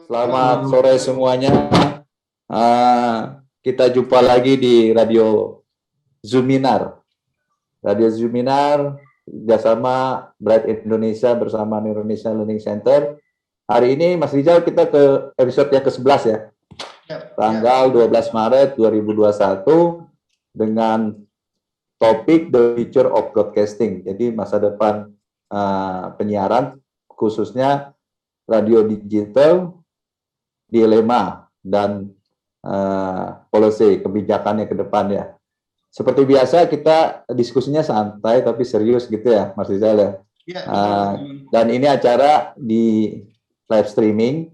Selamat sore semuanya. Kita jumpa lagi di Radio Zoominar. Radio Zoominar kerjasama Bright Indonesia bersama Indonesia Learning Center. Hari ini Mas Rizal kita ke episode yang ke-11 ya. Tanggal 12 Maret 2021 dengan topik The Future of Broadcasting. Jadi masa depan penyiaran khususnya radio digital, dilema dan policy kebijakannya ke depan ya. Seperti biasa kita diskusinya santai tapi serius gitu ya, Mas Rizal ya. Dan ini acara di live streaming,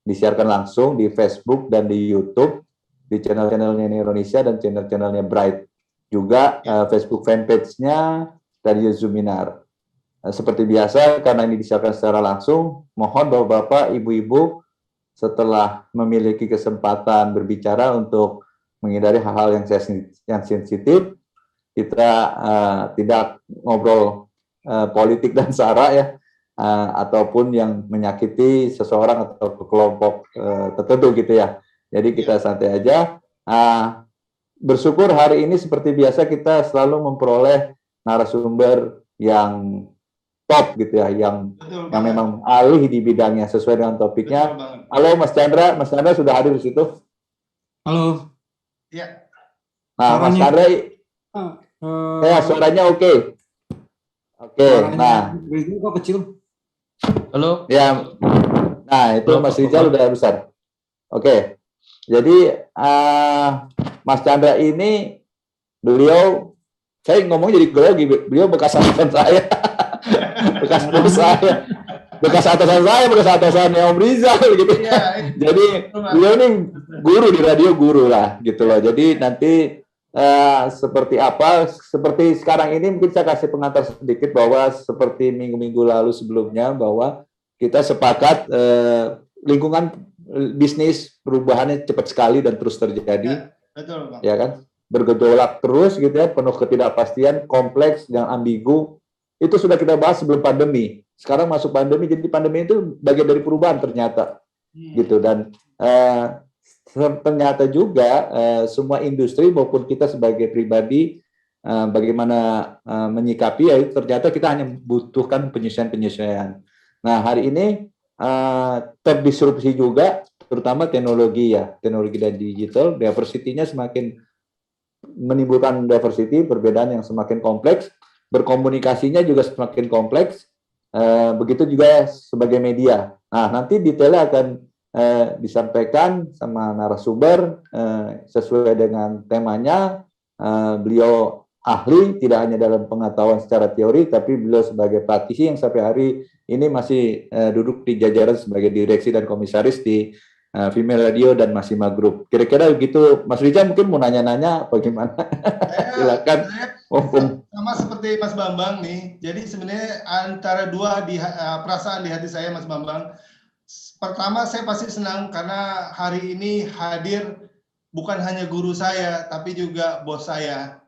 disiarkan langsung di Facebook dan di YouTube, di channel-channelnya Indonesia dan channel-channelnya Bright. Juga Facebook fanpage-nya Radio Zoominar. Seperti biasa, karena ini disiarkan secara langsung, mohon Bapak-Bapak, Ibu-Ibu, setelah memiliki kesempatan berbicara untuk menghindari hal-hal yang sensitif, kita tidak ngobrol politik dan sara ya, ataupun yang menyakiti seseorang atau kelompok tertentu gitu ya. Jadi kita santai aja. Bersyukur hari ini seperti biasa kita selalu memperoleh narasumber yang top gitu ya, yang memang ahli di bidangnya sesuai dengan topiknya. Halo Mas Chandra sudah hadir di situ. Halo. Ya. Nah, Mas Chandra, ya suaranya oke. Oke. Nah, kok kecil. Halo. Ya. Nah, itu Mas Rizal udah besar. Oke. Jadi Mas Chandra ini beliau, saya ngomong jadi grogi, beliau bekas atasan saya. bekas atasan saya, bekas atasannya Om Rizal gitu. Jadi beliau ini guru lah gitu loh. Jadi nanti seperti apa, seperti sekarang ini mungkin saya kasih pengantar sedikit bahwa seperti minggu-minggu lalu sebelumnya bahwa kita sepakat lingkungan bisnis perubahannya cepat sekali dan terus terjadi. Betul, Bang. Ya kan? Bergejolak terus gitu ya, penuh ketidakpastian, kompleks dan ambigu. Itu sudah kita bahas sebelum pandemi. Sekarang masuk pandemi, jadi pandemi itu bagian dari perubahan ternyata, gitu. Dan ternyata juga semua industri maupun kita sebagai pribadi, bagaimana menyikapi, ya ternyata kita hanya membutuhkan penyesuaian. Nah hari ini terdisrupsi juga, terutama teknologi ya, teknologi dan digital, diversity-nya semakin menimbulkan diversity, perbedaan yang semakin kompleks. Berkomunikasinya juga semakin kompleks, begitu juga sebagai media. Nah, nanti detailnya akan disampaikan sama narasumber sesuai dengan temanya. Beliau ahli, tidak hanya dalam pengetahuan secara teori, tapi beliau sebagai praktisi yang sampai hari ini masih duduk di jajaran sebagai direksi dan komisaris di Female Radio dan Masima Group. Kira-kira begitu, Mas Rizal mungkin mau nanya-nanya bagaimana? Silakan. Sama seperti Mas Bambang nih. Jadi sebenarnya antara dua perasaan di hati saya, Mas Bambang. Pertama, saya pasti senang karena hari ini hadir bukan hanya guru saya, tapi juga bos saya,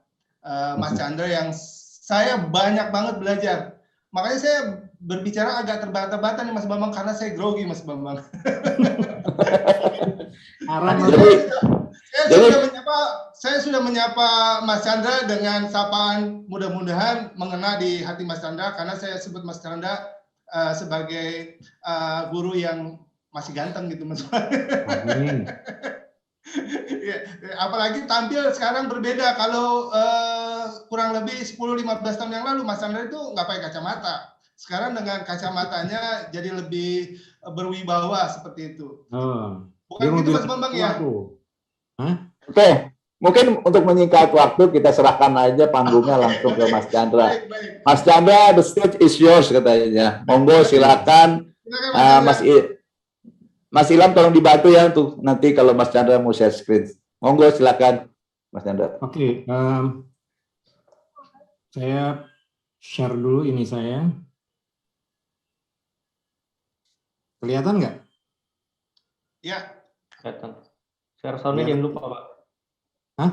Mas Chandra, yang saya banyak banget belajar. Makanya saya berbicara agak terbata-bata nih Mas Bambang, karena saya grogi Mas Bambang. Saya sudah menyapa Mas Chandra dengan sapaan mudah-mudahan mengena di hati Mas Chandra, karena saya sebut Mas Chandra sebagai guru yang masih ganteng gitu Mas. Ya, apalagi tampil sekarang berbeda. Kalau kurang lebih 10-15 tahun yang lalu Mas Chandra itu nggak pakai kacamata. Sekarang dengan kacamatanya jadi lebih berwibawa seperti itu. Bukan gitu Mas Bambang ya? Oke, mungkin untuk menyingkat waktu kita serahkan aja panggungnya langsung ke Mas Chandra. Mas Chandra, the stage is yours katanya. Monggo silakan. Mas Ilham tolong dibantu ya untuk nanti kalau Mas Chandra mau share screen. Monggo silakan Mas Chandra. Oke, saya share dulu ini saya. Kelihatan nggak? Ya. Kelihatan. Share sound-nya jangan lupa, Pak. Hah?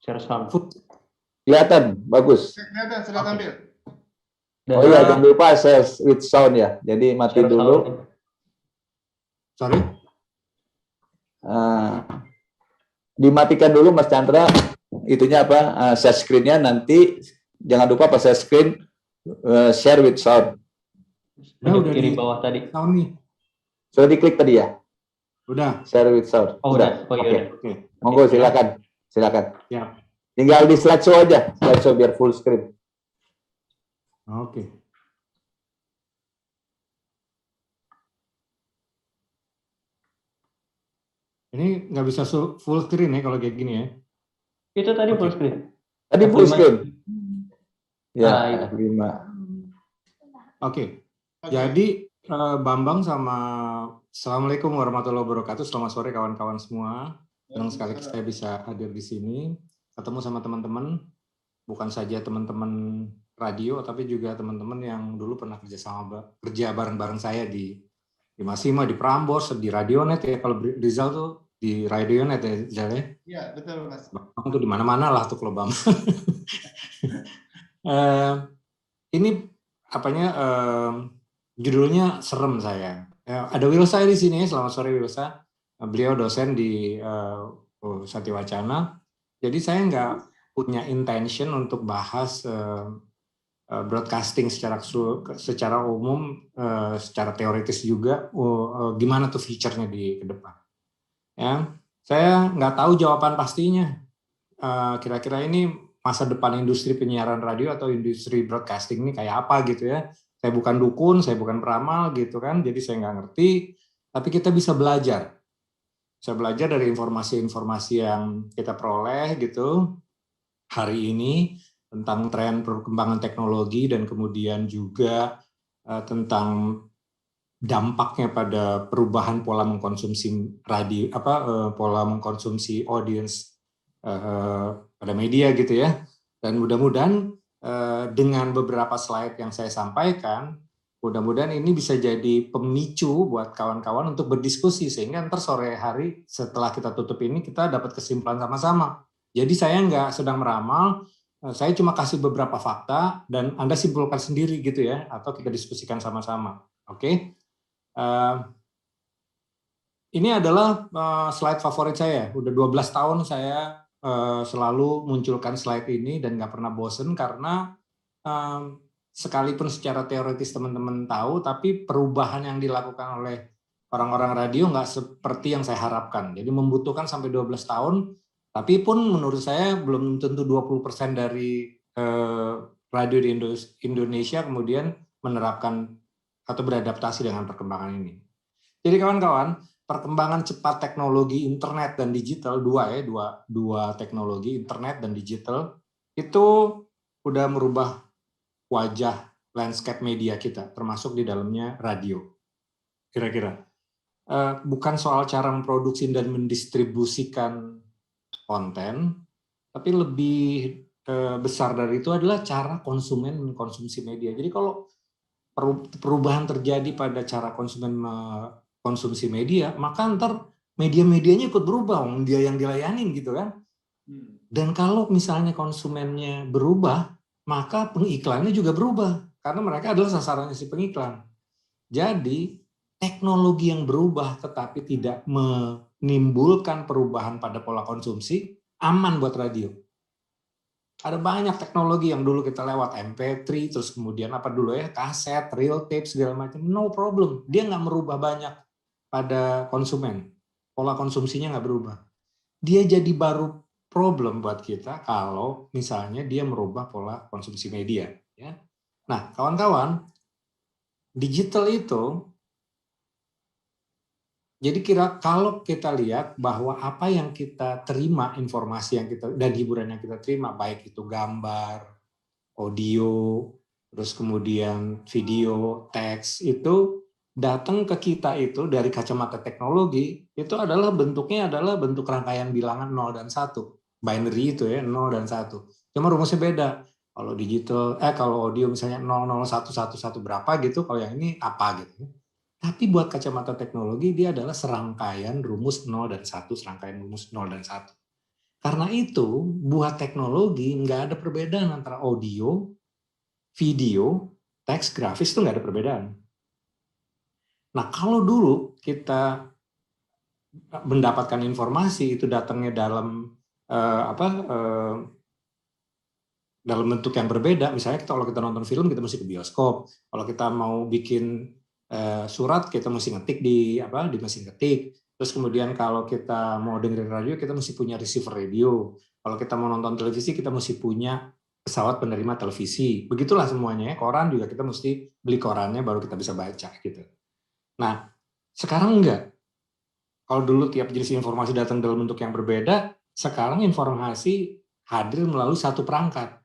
Share sound. Kelihatan, bagus. Kelihatan, sudah tampil. Oh iya, jangan lupa share with sound ya. Jadi mati dulu. Sorry? Dimatikan dulu Mas Chandra, itunya apa, share screen-nya, nanti jangan lupa pas share screen, share with sound. Udah Kiri di bawah tadi. sound nih. Sudah diklik tadi ya? Udah. Share with sound. Oh udah. Oh iya Oke. udah. Oke. Monggo silakan. Silakan. Ya. Tinggal di slideshow aja, slideshow biar full screen. Oke. Ini nggak bisa full screen ya kalau kayak gini ya. Itu tadi Oke. full screen. Tadi full F5. screen. Ya, itu. F5. Oke. Oke. Jadi Bambang sama Assalamualaikum warahmatullahi wabarakatuh. Selamat sore kawan-kawan semua. Senang sekali saya bisa hadir di sini, ketemu sama teman-teman, bukan saja teman-teman radio, tapi juga teman-teman yang dulu pernah kerja bareng-bareng saya di Masima, di Prambors, di Radionet ya. Kalau Rizal tuh di Radionet ya, Rizal ya. Iya, betul Mas. Bambang tuh di mana-mana lah tuh kalau Bambang. Ini apanya? Judulnya serem saya. Ada Wilsa di sini. Selamat sore Wilsa. Beliau dosen di Satiwacana. Jadi saya nggak punya intention untuk bahas broadcasting secara umum, secara teoritis juga. Gimana tuh feature-nya ke depan? Ya, saya nggak tahu jawaban pastinya. Kira-kira ini masa depan industri penyiaran radio atau industri broadcasting ini kayak apa gitu ya. Saya bukan dukun, saya bukan peramal gitu kan, jadi saya nggak ngerti, tapi kita bisa belajar. Bisa belajar dari informasi-informasi yang kita peroleh gitu hari ini tentang tren perkembangan teknologi dan kemudian juga tentang dampaknya pada perubahan pola mengkonsumsi radio, pola mengkonsumsi audience pada media gitu ya. Dan mudah-mudahan dengan beberapa slide yang saya sampaikan, mudah-mudahan ini bisa jadi pemicu buat kawan-kawan untuk berdiskusi, sehingga ntar sore hari setelah kita tutup ini kita dapat kesimpulan sama-sama. Jadi saya nggak sedang meramal, saya cuma kasih beberapa fakta dan Anda simpulkan sendiri gitu ya, atau kita diskusikan sama-sama. Oke? Ini adalah slide favorit saya. Udah 12 tahun saya selalu munculkan slide ini dan nggak pernah bosen karena sekalipun secara teoritis teman-teman tahu, tapi perubahan yang dilakukan oleh orang-orang radio nggak seperti yang saya harapkan. Jadi membutuhkan sampai 12 tahun, tapi pun menurut saya belum tentu 20% dari radio di Indonesia kemudian menerapkan atau beradaptasi dengan perkembangan ini. Jadi kawan-kawan, perkembangan cepat teknologi internet dan digital, dua teknologi internet dan digital itu udah merubah wajah landscape media kita, termasuk di dalamnya radio. Kira-kira bukan soal cara memproduksi dan mendistribusikan konten, tapi lebih besar dari itu adalah cara konsumen mengkonsumsi media. Jadi kalau perubahan terjadi pada cara konsumen konsumsi media, maka ntar media-medianya ikut berubah, dia yang dilayanin gitu kan. Dan kalau misalnya konsumennya berubah, maka pengiklannya juga berubah, karena mereka adalah sasarannya si pengiklan. Jadi teknologi yang berubah tetapi tidak menimbulkan perubahan pada pola konsumsi, aman buat radio. Ada banyak teknologi yang dulu kita lewat MP3, terus kemudian apa dulu ya, kaset, reel tape, segala macam, no problem. Dia nggak merubah banyak pada konsumen. Pola konsumsinya nggak berubah. Dia jadi baru problem buat kita kalau misalnya dia merubah pola konsumsi media. Ya. Nah, kawan-kawan, digital itu, jadi kalau kita lihat bahwa apa yang kita terima, informasi yang kita dan hiburan yang kita terima, baik itu gambar, audio, terus kemudian video, teks, itu datang ke kita itu dari kacamata teknologi, itu adalah bentuknya adalah bentuk rangkaian bilangan 0 dan 1. Binary itu ya, 0 dan 1. Cuma rumusnya beda. Kalau digital, kalau audio misalnya 00111 berapa gitu, kalau yang ini apa gitu. Tapi buat kacamata teknologi dia adalah serangkaian rumus 0 dan 1, serangkaian rumus 0 dan 1. Karena itu, buat teknologi nggak ada perbedaan antara audio, video, teks, grafis itu nggak ada perbedaan. Nah, kalau dulu kita mendapatkan informasi itu datangnya dalam dalam bentuk yang berbeda. Misalnya kalau kita nonton film kita mesti ke bioskop. Kalau kita mau bikin surat kita mesti ngetik di mesin ketik. Terus kemudian kalau kita mau dengerin radio kita mesti punya receiver radio. Kalau kita mau nonton televisi kita mesti punya pesawat penerima televisi. Begitulah semuanya. Koran juga kita mesti beli korannya baru kita bisa baca gitu. Nah, sekarang enggak. Kalau dulu tiap jenis informasi datang dalam bentuk yang berbeda, sekarang informasi hadir melalui satu perangkat,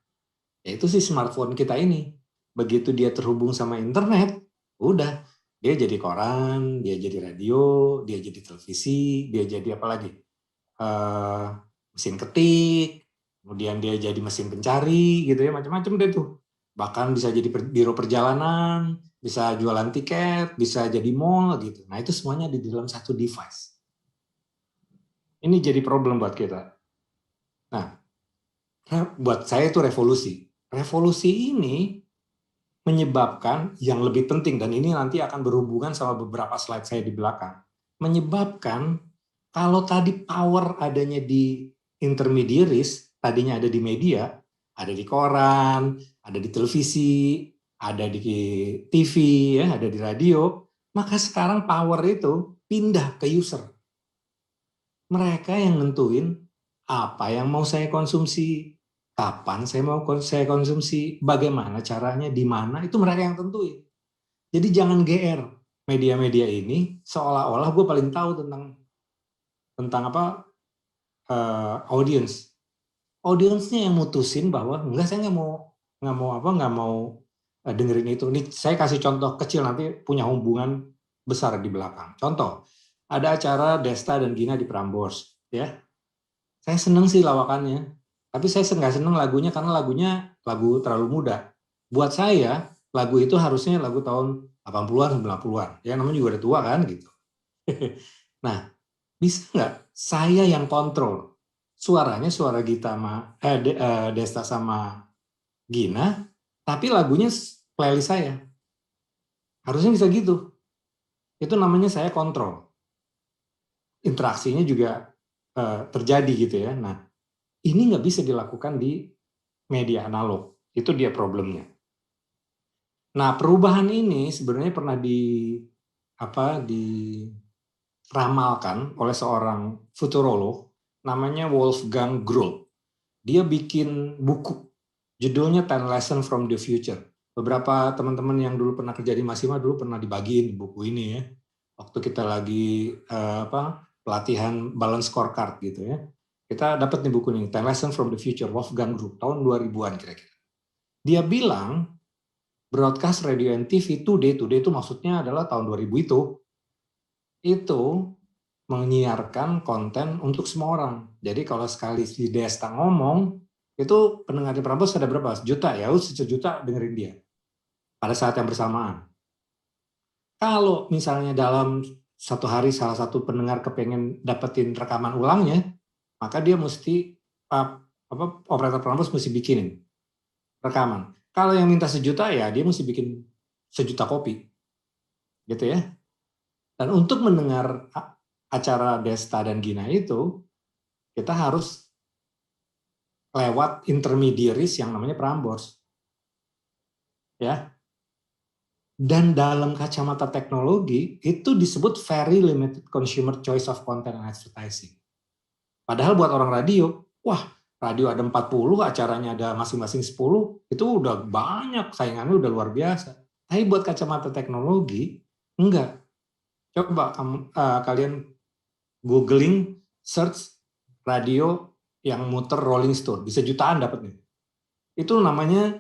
yaitu si smartphone kita ini. Begitu dia terhubung sama internet, udah, dia jadi koran, dia jadi radio, dia jadi televisi, dia jadi apa lagi? Mesin ketik, kemudian dia jadi mesin pencari, gitu ya, macam-macam deh tuh. Bahkan bisa jadi biro perjalanan, bisa jualan tiket, bisa jadi mall gitu. Nah, itu semuanya di dalam satu device. Ini jadi problem buat kita. Nah, buat saya itu revolusi. Revolusi ini menyebabkan yang lebih penting, dan ini nanti akan berhubungan sama beberapa slide saya di belakang, menyebabkan kalau tadi power adanya di intermediaries, tadinya ada di media, ada di koran, ada di televisi, ada di TV, ya, ada di radio, maka sekarang power itu pindah ke user. Mereka yang nentuin apa yang mau saya konsumsi, kapan saya konsumsi, bagaimana caranya, di mana, itu mereka yang tentuin. Jadi jangan GR media-media ini seolah-olah gue paling tahu tentang audience. Audiensnya yang mutusin bahwa enggak, saya nggak mau dengerin itu. Ini saya kasih contoh kecil, nanti punya hubungan besar di belakang. Contoh, ada acara Desta dan Gina di Prambors, ya. Saya seneng sih lawakannya, tapi saya nggak seneng lagunya karena lagunya lagu terlalu muda. Buat saya, lagu itu harusnya lagu tahun 80-an, 90-an. Ya namanya juga udah tua kan gitu. Nah, bisa nggak saya yang kontrol suaranya, suara Desta sama Gina, tapi lagunya playlist saya. Harusnya bisa gitu. Itu namanya saya kontrol. Interaksinya juga terjadi gitu ya. Nah, ini nggak bisa dilakukan di media analog. Itu dia problemnya. Nah, perubahan ini sebenarnya pernah diramalkan oleh seorang futurolog namanya Wolfgang Groth. Dia bikin buku judulnya 10 Lessons from the Future. Beberapa teman-teman yang dulu pernah kerja di Masima dulu pernah dibagiin buku ini ya. Waktu kita lagi pelatihan balance scorecard gitu ya. Kita dapat nih buku ini, 10 Lessons from the Future, Wolfgang Groth, tahun 2000-an kira-kira. Dia bilang, broadcast radio and TV today itu maksudnya adalah tahun 2000 itu menyiarkan konten untuk semua orang. Jadi kalau sekali si Desta ngomong, itu pendengar di Prambors ada berapa? Sejuta ya, sejuta dengerin dia pada saat yang bersamaan. Kalau misalnya dalam satu hari salah satu pendengar kepengen dapetin rekaman ulangnya, maka dia mesti operator Prambors mesti bikinin rekaman. Kalau yang minta sejuta ya dia mesti bikin sejuta kopi, gitu ya. Dan untuk mendengar acara Desta dan Gina itu kita harus lewat intermediaries yang namanya Prambors, ya. Dan dalam kacamata teknologi itu disebut very limited consumer choice of content and advertising. Padahal buat orang radio, wah radio ada 40, acaranya ada masing-masing 10, itu udah banyak, saingannya udah luar biasa. Tapi buat kacamata teknologi, enggak. Coba kalian googling, search radio yang muter Rolling Stone, bisa jutaan dapatnya. Itu namanya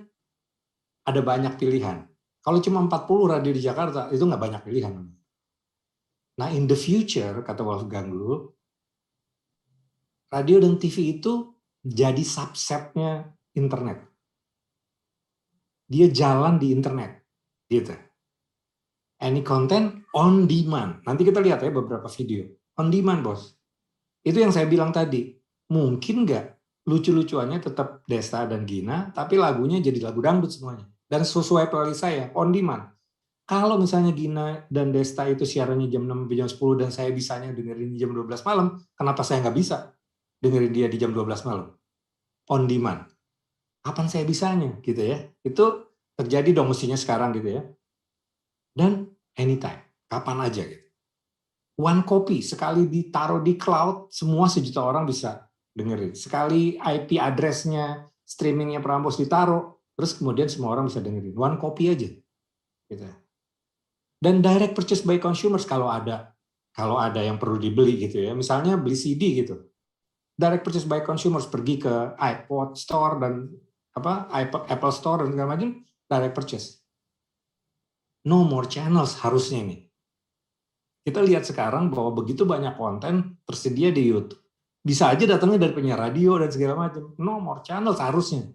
ada banyak pilihan. Kalau cuma 40 radio di Jakarta, itu nggak banyak pilihan. Nah, in the future, kata Wolfgang Groth, radio dan TV itu jadi subsetnya internet. Dia jalan di internet, gitu. Any content on demand. Nanti kita lihat ya beberapa video. On demand, bos. Itu yang saya bilang tadi. Mungkin nggak lucu-lucuannya tetap Desta dan Gina, tapi lagunya jadi lagu dangdut semuanya. Dan sesuai playlist saya, on demand. Kalau misalnya Gina dan Desta itu siarannya jam 6 sampai jam 10 dan saya bisanya dengerin jam 12 malam, kenapa saya nggak bisa dengerin dia di jam 12 malam? On demand. Kapan saya bisanya gitu ya? Itu terjadi dong mestinya sekarang gitu ya. Dan anytime, kapan aja gitu. One copy, sekali ditaruh di cloud, semua 1 juta orang bisa dengerin. Sekali IP address-nya, streamingnya Prambors ditaruh, terus kemudian semua orang bisa dengerin. One copy aja. Gitu. Dan direct purchase by consumers kalau ada yang perlu dibeli gitu ya. Misalnya beli CD gitu. Direct purchase by consumers pergi ke iPod Store dan Apple Store dan segala macam, direct purchase. No more channels harusnya ini. Kita lihat sekarang bahwa begitu banyak konten tersedia di YouTube. Bisa aja datangnya dari penyiar radio dan segala macam. No more channels harusnya.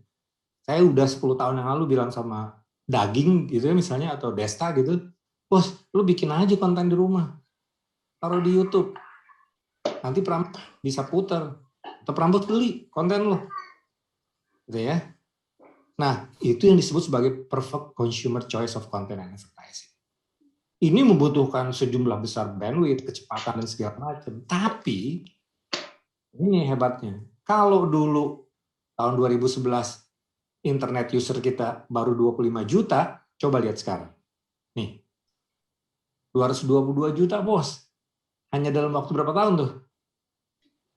Saya udah 10 tahun yang lalu bilang sama Daging gitu ya misalnya atau Desta gitu, bos, lu bikin aja konten di rumah, taruh di YouTube, nanti Prambors bisa putar, atau Prambors beli konten lo, gitu ya. Nah, itu yang disebut sebagai perfect consumer choice of content and advertising. Ini membutuhkan sejumlah besar bandwidth, kecepatan dan segala macam. Tapi ini hebatnya, kalau dulu tahun 2011 internet user kita baru 25 juta, coba lihat sekarang. Nih, 222 juta bos. Hanya dalam waktu berapa tahun tuh?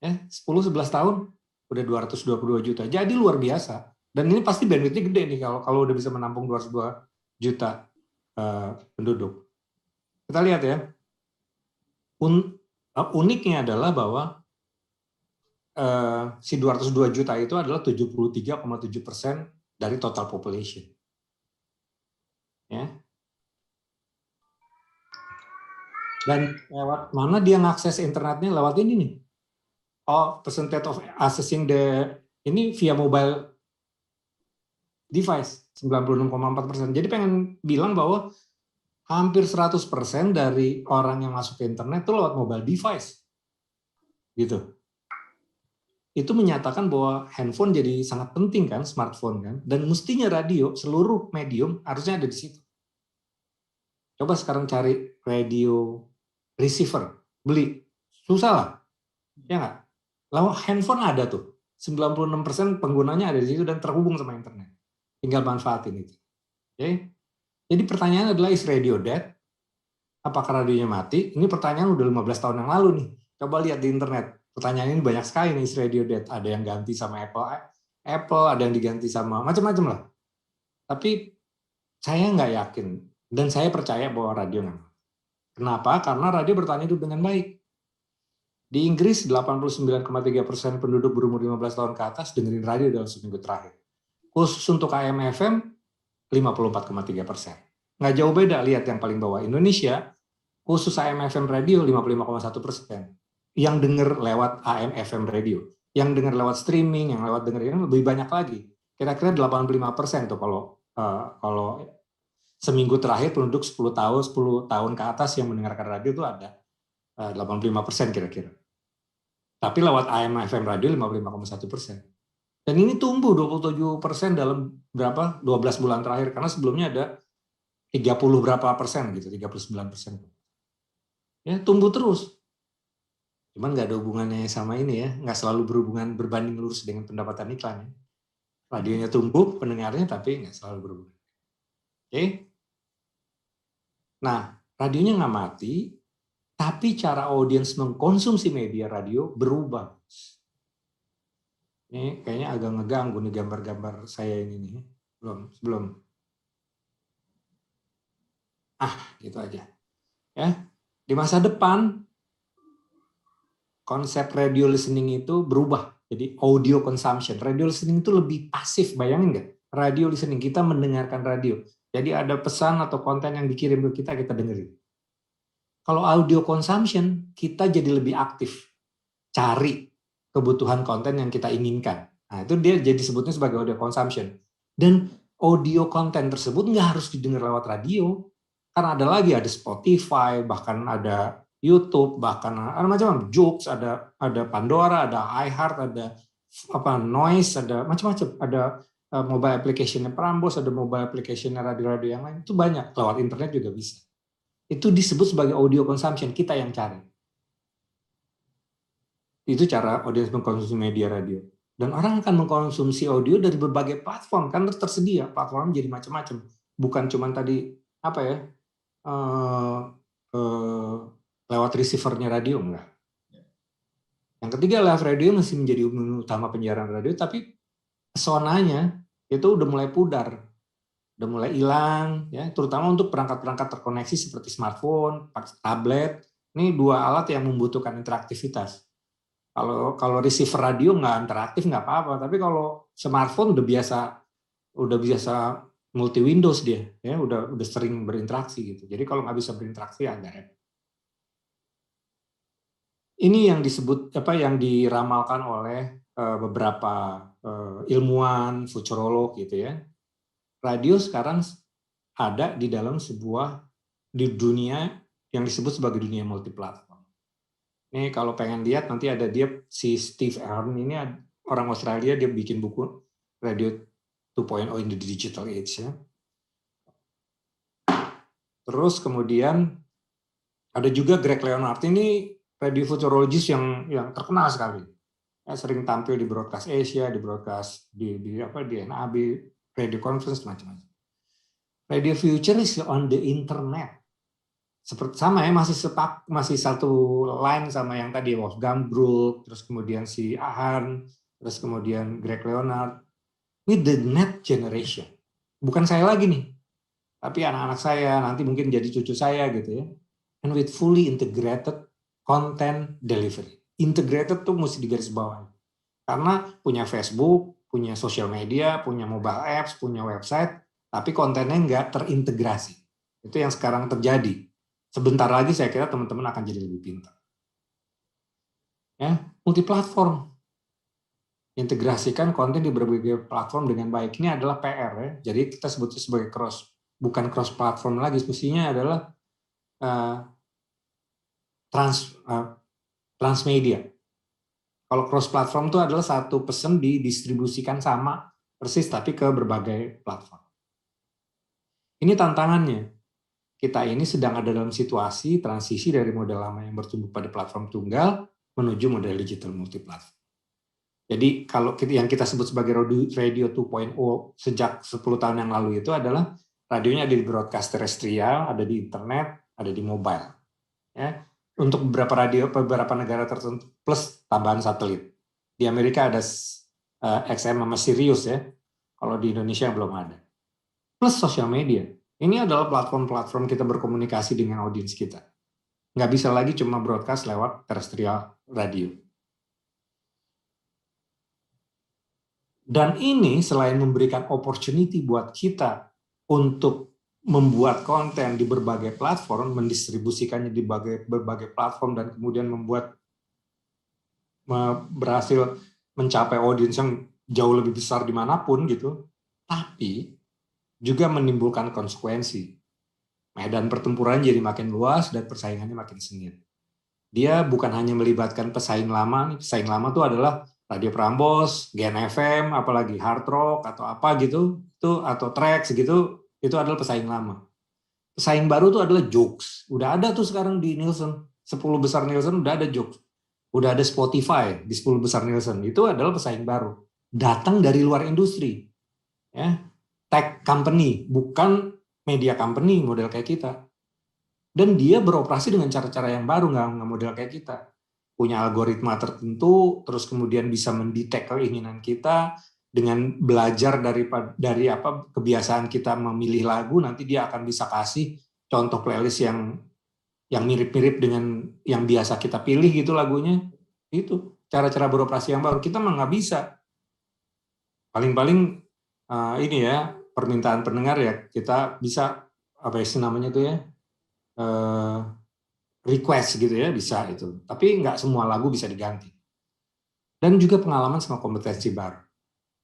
10-11 tahun, udah 222 juta. Jadi luar biasa. Dan ini pasti bandwidth-nya gede nih kalau udah bisa menampung 222 juta penduduk. Kita lihat ya. Uniknya adalah bahwa si 202 juta itu adalah 73,7% dari total population. Ya. Dan lewat mana dia ngakses internetnya? Lewat ini nih. Percentage of accessing ini via mobile device 96,4%. Jadi pengen bilang bahwa hampir 100% dari orang yang masuk ke internet itu lewat mobile device. Gitu. Itu menyatakan bahwa handphone jadi sangat penting kan, smartphone kan, dan mestinya radio, seluruh medium harusnya ada di situ. Coba sekarang cari radio receiver, beli, susah lah, ya nggak? Lalu handphone ada tuh, 96% penggunanya ada di situ dan terhubung sama internet. Tinggal manfaatin itu. Oke? Jadi pertanyaannya adalah, is radio dead? Apakah radionya mati? Ini pertanyaan udah 15 tahun yang lalu nih. Coba lihat di internet. Pertanyaan ini banyak sekali nih, is radio dead? Ada yang ganti sama Apple, ada yang diganti sama macam-macam lah. Tapi saya nggak yakin dan saya percaya bahwa radio nggak mati. Kenapa? Karena radio bertahan hidup dengan baik. Di Inggris 89,3% penduduk berumur 15 tahun ke atas dengerin radio dalam seminggu terakhir. Khusus untuk AM/FM 54,3%. Nggak jauh beda, lihat yang paling bawah. Indonesia khusus AM/FM radio 55,1%. Yang denger lewat AM/FM radio, yang denger lewat streaming, yang lewat dengerin lebih banyak lagi. Kira-kira 85% tuh kalau seminggu terakhir penduduk 10 tahun ke atas yang mendengarkan radio itu ada 85% kira-kira. Tapi lewat AM/FM radio 55,1%. Dan ini tumbuh 27% dalam 12 bulan terakhir, karena sebelumnya ada 30 berapa persen gitu, 39%. Ya, tumbuh terus. Cuman nggak ada hubungannya sama ini ya, nggak selalu berhubungan berbanding lurus dengan pendapatan iklan. Ya. Radionya tumbuh, pendengarnya tapi nggak selalu berhubungan. Oke? Nah, radionya nggak mati, tapi cara audiens mengkonsumsi media radio berubah. Ini kayaknya agak ngeganggu nih gambar-gambar saya ini nih. Belum. Gitu aja. Ya. Di masa depan konsep radio listening itu berubah. Jadi audio consumption. Radio listening itu lebih pasif, bayangin nggak? Radio listening, kita mendengarkan radio. Jadi ada pesan atau konten yang dikirim ke kita dengerin. Kalau audio consumption, kita jadi lebih aktif. Cari kebutuhan konten yang kita inginkan. Nah, itu dia jadi sebutnya sebagai audio consumption. Dan audio konten tersebut nggak harus didengar lewat radio. Karena ada Spotify, bahkan ada YouTube, bahkan ada macam-macam, Joox, ada Pandora, ada iHeart, ada Noise, ada macam-macam, ada mobile application-nya Prambors, ada mobile application-nya radio-radio yang lain, itu banyak, lewat internet juga bisa. Itu disebut sebagai audio consumption, kita yang cari. Itu cara audiens mengkonsumsi media radio. Dan orang akan mengkonsumsi audio dari berbagai platform, kan tersedia, platform jadi macam-macam. Bukan cuma tadi, apa ya, lewat receiver-nya radio, enggak. Yang ketiga, live radio masih menjadi utama penyiaran radio, tapi pesonanya itu udah mulai pudar, udah mulai hilang, ya, terutama untuk perangkat-perangkat terkoneksi seperti smartphone, tablet. Ini dua alat yang membutuhkan interaktivitas. Kalau receiver radio nggak interaktif nggak apa-apa, tapi kalau smartphone udah biasa multi Windows dia, ya udah sering berinteraksi gitu. Jadi kalau nggak bisa berinteraksi agak repot. Ini yang disebut yang diramalkan oleh beberapa ilmuwan, futurolog gitu ya. Radio sekarang ada di dalam di dunia yang disebut sebagai dunia multiplatform. Ini kalau pengen lihat nanti ada si Steve Allen ini orang Australia, dia bikin buku Radio 2.0 in the Digital Age ya. Terus kemudian ada juga Greg Leonard, ini radio futurologist yang terkenal sekali. Ya, sering tampil di Broadcast Asia, di Broadcast di NAB, Radio Conference macam-macam. Radio Future is on the internet. Seperti sama ya, masih satu line sama yang tadi Wolfgang Brook, terus kemudian si Ahan, terus kemudian Greg Leonard, with the net generation. Bukan saya lagi nih, tapi anak-anak saya, nanti mungkin jadi cucu saya gitu ya. And with fully integrated content delivery. Integrated tuh mesti digarisbawahi. Karena punya Facebook, punya social media, punya mobile apps, punya website, tapi kontennya nggak terintegrasi. Itu yang sekarang terjadi. Sebentar lagi saya kira teman-teman akan jadi lebih pintar. Ya, multiplatform. Integrasikan konten di berbagai platform dengan baik. Ini adalah PR ya. Jadi kita sebutnya sebagai bukan cross platform lagi, mestinya adalah transmedia. Kalau cross platform itu adalah satu pesan didistribusikan sama persis tapi ke berbagai platform. Ini tantangannya. Kita ini sedang ada dalam situasi transisi dari model lama yang bertumbuh pada platform tunggal menuju model digital multiplatform. Jadi kalau yang kita sebut sebagai radio 2.0 sejak 10 tahun yang lalu itu adalah radionya ada di broadcast terestrial, ada di internet, ada di mobile. Ya. Untuk beberapa negara tertentu plus tambahan satelit. Di Amerika ada XM sama Sirius ya. Kalau di Indonesia belum ada. Plus sosial media. Ini adalah platform-platform kita berkomunikasi dengan audiens kita. Nggak bisa lagi cuma broadcast lewat terestrial radio. Dan ini selain memberikan opportunity buat kita untuk membuat konten di berbagai platform, mendistribusikannya di berbagai platform, dan kemudian berhasil mencapai audiens yang jauh lebih besar dimanapun gitu, tapi juga menimbulkan konsekuensi. Medan pertempuran jadi makin luas dan persaingannya makin sengit. Dia bukan hanya melibatkan pesaing lama, pesaing lama itu adalah Radio Prambors, Gen FM, apalagi Hard Rock atau apa gitu, itu atau Trax gitu, itu adalah pesaing lama. Pesaing baru itu adalah Joox. Udah ada tuh sekarang di Nielsen, 10 besar Nielsen udah ada Joox. Udah ada Spotify di 10 besar Nielsen. Itu adalah pesaing baru. Datang dari luar industri. Ya. Tech company, bukan media company model kayak kita. Dan dia beroperasi dengan cara-cara yang baru, nggak model kayak kita. Punya algoritma tertentu, terus kemudian bisa mendetek keinginan kita, dengan belajar dari kebiasaan kita memilih lagu, nanti dia akan bisa kasih contoh playlist yang mirip-mirip dengan yang biasa kita pilih gitu lagunya. Itu cara-cara beroperasi yang baru. Kita mah nggak bisa. Paling-paling ini ya, permintaan pendengar ya, kita bisa namanya itu ya, request gitu ya, bisa itu. Tapi nggak semua lagu bisa diganti. Dan juga pengalaman sama kompetensi baru.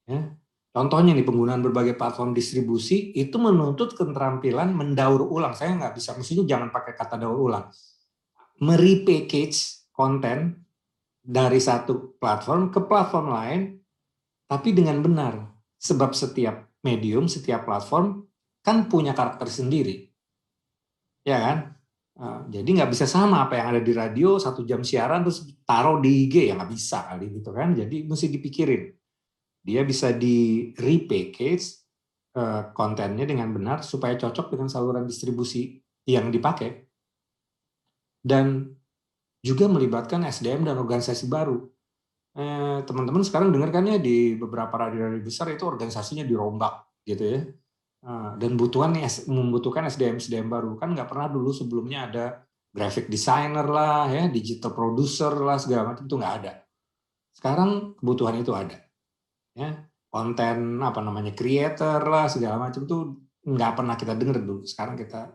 Ya. Contohnya nih, penggunaan berbagai platform distribusi itu menuntut keterampilan mendaur ulang. Saya nggak bisa, mestinya jangan pakai kata daur ulang. Merepackage konten dari satu platform ke platform lain, tapi dengan benar. Sebab setiap medium, setiap platform kan punya karakter sendiri. Ya kan? Jadi nggak bisa sama apa yang ada di radio 1 jam siaran terus taruh di IG, ya nggak bisa kali gitu kan. Jadi mesti dipikirin. Dia bisa di repackage kontennya dengan benar supaya cocok dengan saluran distribusi yang dipakai. Dan juga melibatkan SDM dan organisasi baru. Teman-teman sekarang dengar kan ya di beberapa radio-radio besar itu organisasinya dirombak gitu ya. Dan membutuhkan SDM baru. Kan nggak pernah dulu sebelumnya ada graphic designer lah, ya, digital producer lah, segala macam itu nggak ada. Sekarang kebutuhan itu ada. Ya, konten creator lah, segala macam itu nggak pernah kita dengar dulu. Sekarang kita.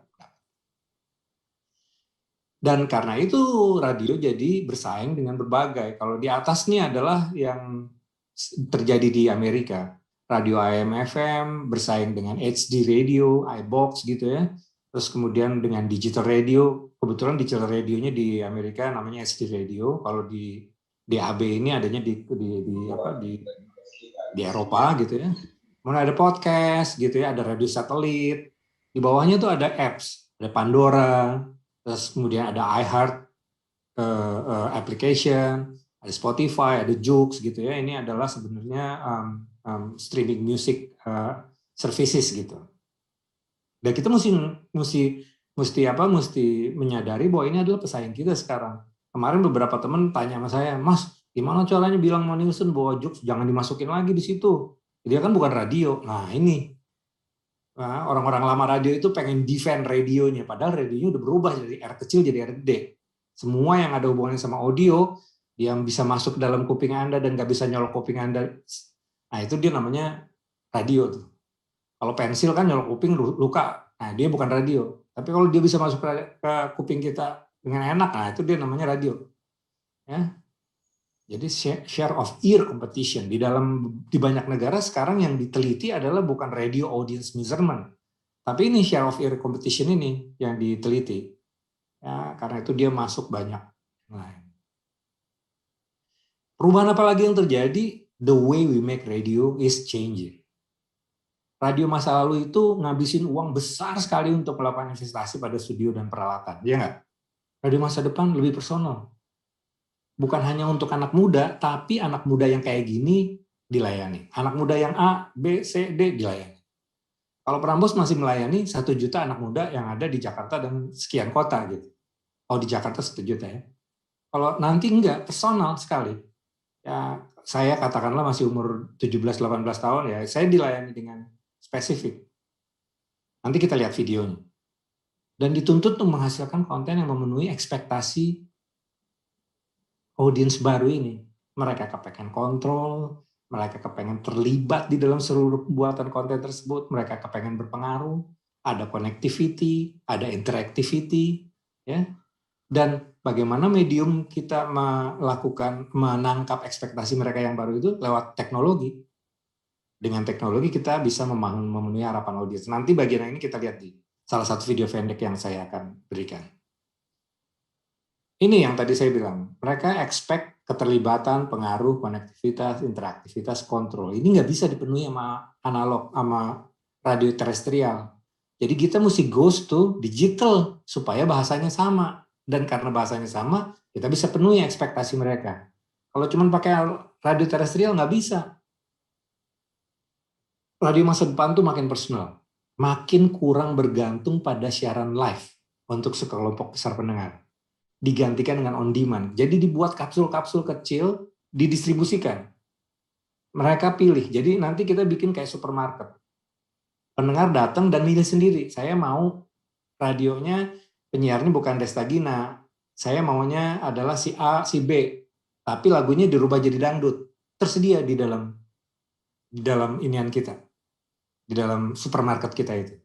Dan karena itu radio jadi bersaing dengan berbagai. Kalau di atas nih adalah yang terjadi di Amerika. Radio AM FM bersaing dengan HD radio, iBox gitu ya. Terus kemudian dengan digital radio. Kebetulan digital radionya di Amerika namanya HD radio. Kalau di DAB ini adanya di Eropa gitu ya. Kemudian ada podcast gitu ya, ada radio satelit. Di bawahnya tuh ada apps, ada Pandora, terus kemudian ada iHeart application, ada Spotify, ada Joox gitu ya. Ini adalah sebenarnya streaming music services gitu. Dan kita mesti menyadari bahwa ini adalah pesaing kita sekarang. Kemarin beberapa teman tanya sama saya, Mas, gimana caranya bilang sama Nielsen bahwa Joox jangan dimasukin lagi di situ? Dia kan bukan radio. Nah ini orang-orang lama radio itu pengen defend radionya, padahal radionya udah berubah dari R kecil jadi R gede. Semua yang ada hubungannya sama audio, yang bisa masuk dalam kuping Anda dan nggak bisa nyolok kuping Anda, nah itu dia namanya radio tuh. Kalau pensil kan nyolok kuping luka, nah dia bukan radio. Tapi kalau dia bisa masuk ke kuping kita dengan enak, nah itu dia namanya radio. Ya. Jadi share of ear competition di banyak negara sekarang yang diteliti adalah bukan radio audience measurement, tapi ini share of ear competition ini yang diteliti. Ya, karena itu dia masuk banyak. Nah, perubahan apa lagi yang terjadi? The way we make radio is changing. Radio masa lalu itu ngabisin uang besar sekali untuk melakukan investasi pada studio dan peralatan, ya nggak? Radio masa depan lebih personal. Bukan hanya untuk anak muda, tapi anak muda yang kayak gini dilayani. Anak muda yang A, B, C, D dilayani. Kalau Prambors masih melayani 1 juta anak muda yang ada di Jakarta dan sekian kota gitu. Oh di Jakarta 1 juta ya. Kalau nanti enggak, personal sekali. Ya, saya katakanlah masih umur 17-18 tahun ya, saya dilayani dengan spesifik. Nanti kita lihat videonya. Dan dituntut untuk menghasilkan konten yang memenuhi ekspektasi audiens baru ini. Mereka kepengen kontrol, mereka kepengen terlibat di dalam seluruh pembuatan konten tersebut, mereka kepengen berpengaruh, ada connectivity, ada interactivity, ya. Dan bagaimana medium kita menangkap ekspektasi mereka yang baru itu lewat teknologi. Dengan teknologi kita bisa memenuhi harapan audiens. Nanti bagian ini kita lihat di salah satu video pendek yang saya akan berikan. Ini yang tadi saya bilang, mereka expect keterlibatan, pengaruh, konektivitas, interaktivitas, kontrol. Ini nggak bisa dipenuhi sama analog, sama radio terestrial. Jadi kita mesti goes to digital supaya bahasanya sama. Dan karena bahasanya sama, kita bisa penuhi ekspektasi mereka. Kalau cuma pakai radio terestrial nggak bisa. Radio masa depan tuh makin personal, makin kurang bergantung pada siaran live untuk sekelompok besar pendengar. Digantikan dengan on demand. Jadi dibuat kapsul-kapsul kecil, didistribusikan. Mereka pilih. Jadi nanti kita bikin kayak supermarket. Pendengar datang dan milih sendiri. Saya mau radionya, penyiarnya bukan Destagina. Saya maunya adalah si A, si B. Tapi lagunya dirubah jadi dangdut. Tersedia di dalam inian kita. Di dalam supermarket kita itu.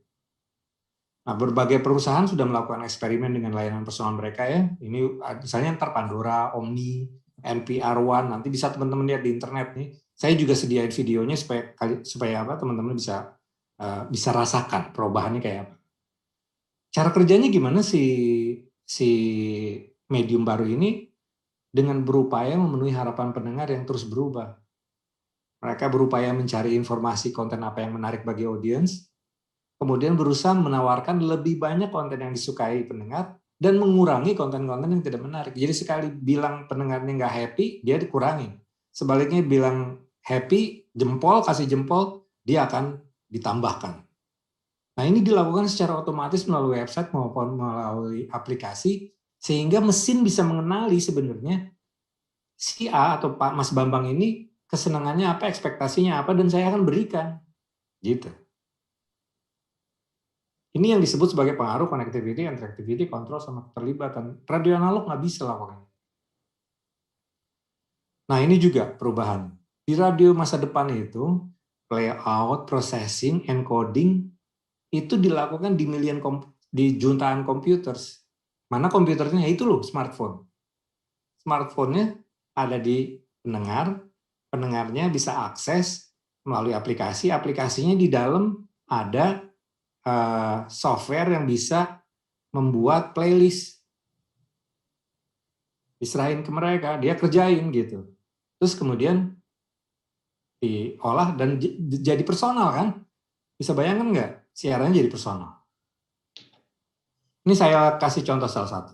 Nah, berbagai perusahaan sudah melakukan eksperimen dengan layanan personal mereka ya. Ini misalnya ntar Pandora, Omni, NPR One, nanti bisa teman-teman lihat di internet nih. Saya juga sediain videonya supaya teman-teman bisa rasakan perubahannya kayak apa. Cara kerjanya gimana si medium baru ini dengan berupaya memenuhi harapan pendengar yang terus berubah. Mereka berupaya mencari informasi konten apa yang menarik bagi audiens, kemudian berusaha menawarkan lebih banyak konten yang disukai pendengar, dan mengurangi konten-konten yang tidak menarik. Jadi sekali bilang pendengarnya nggak happy, dia dikurangin. Sebaliknya bilang happy, jempol, kasih jempol, dia akan ditambahkan. Nah, ini dilakukan secara otomatis melalui website maupun melalui aplikasi, sehingga mesin bisa mengenali sebenarnya si A atau Pak Mas Bambang ini kesenangannya apa, ekspektasinya apa, dan saya akan berikan. Gitu. Ini yang disebut sebagai pengaruh connectivity, interactivity, kontrol, sama keterlibatan. Radio analog nggak bisa lakukan. Nah, ini juga perubahan. Di radio masa depan itu, layout, processing, encoding, itu dilakukan di jutaan komputer. Mana komputernya? Itu loh, smartphone. Smartphone-nya ada di pendengar, pendengarnya bisa akses melalui aplikasi, aplikasinya di dalam ada software yang bisa membuat playlist. Diserahin ke mereka, dia kerjain gitu. Terus kemudian diolah dan jadi personal kan? Bisa bayangkan nggak? Siarannya jadi personal. Ini saya kasih contoh salah satu.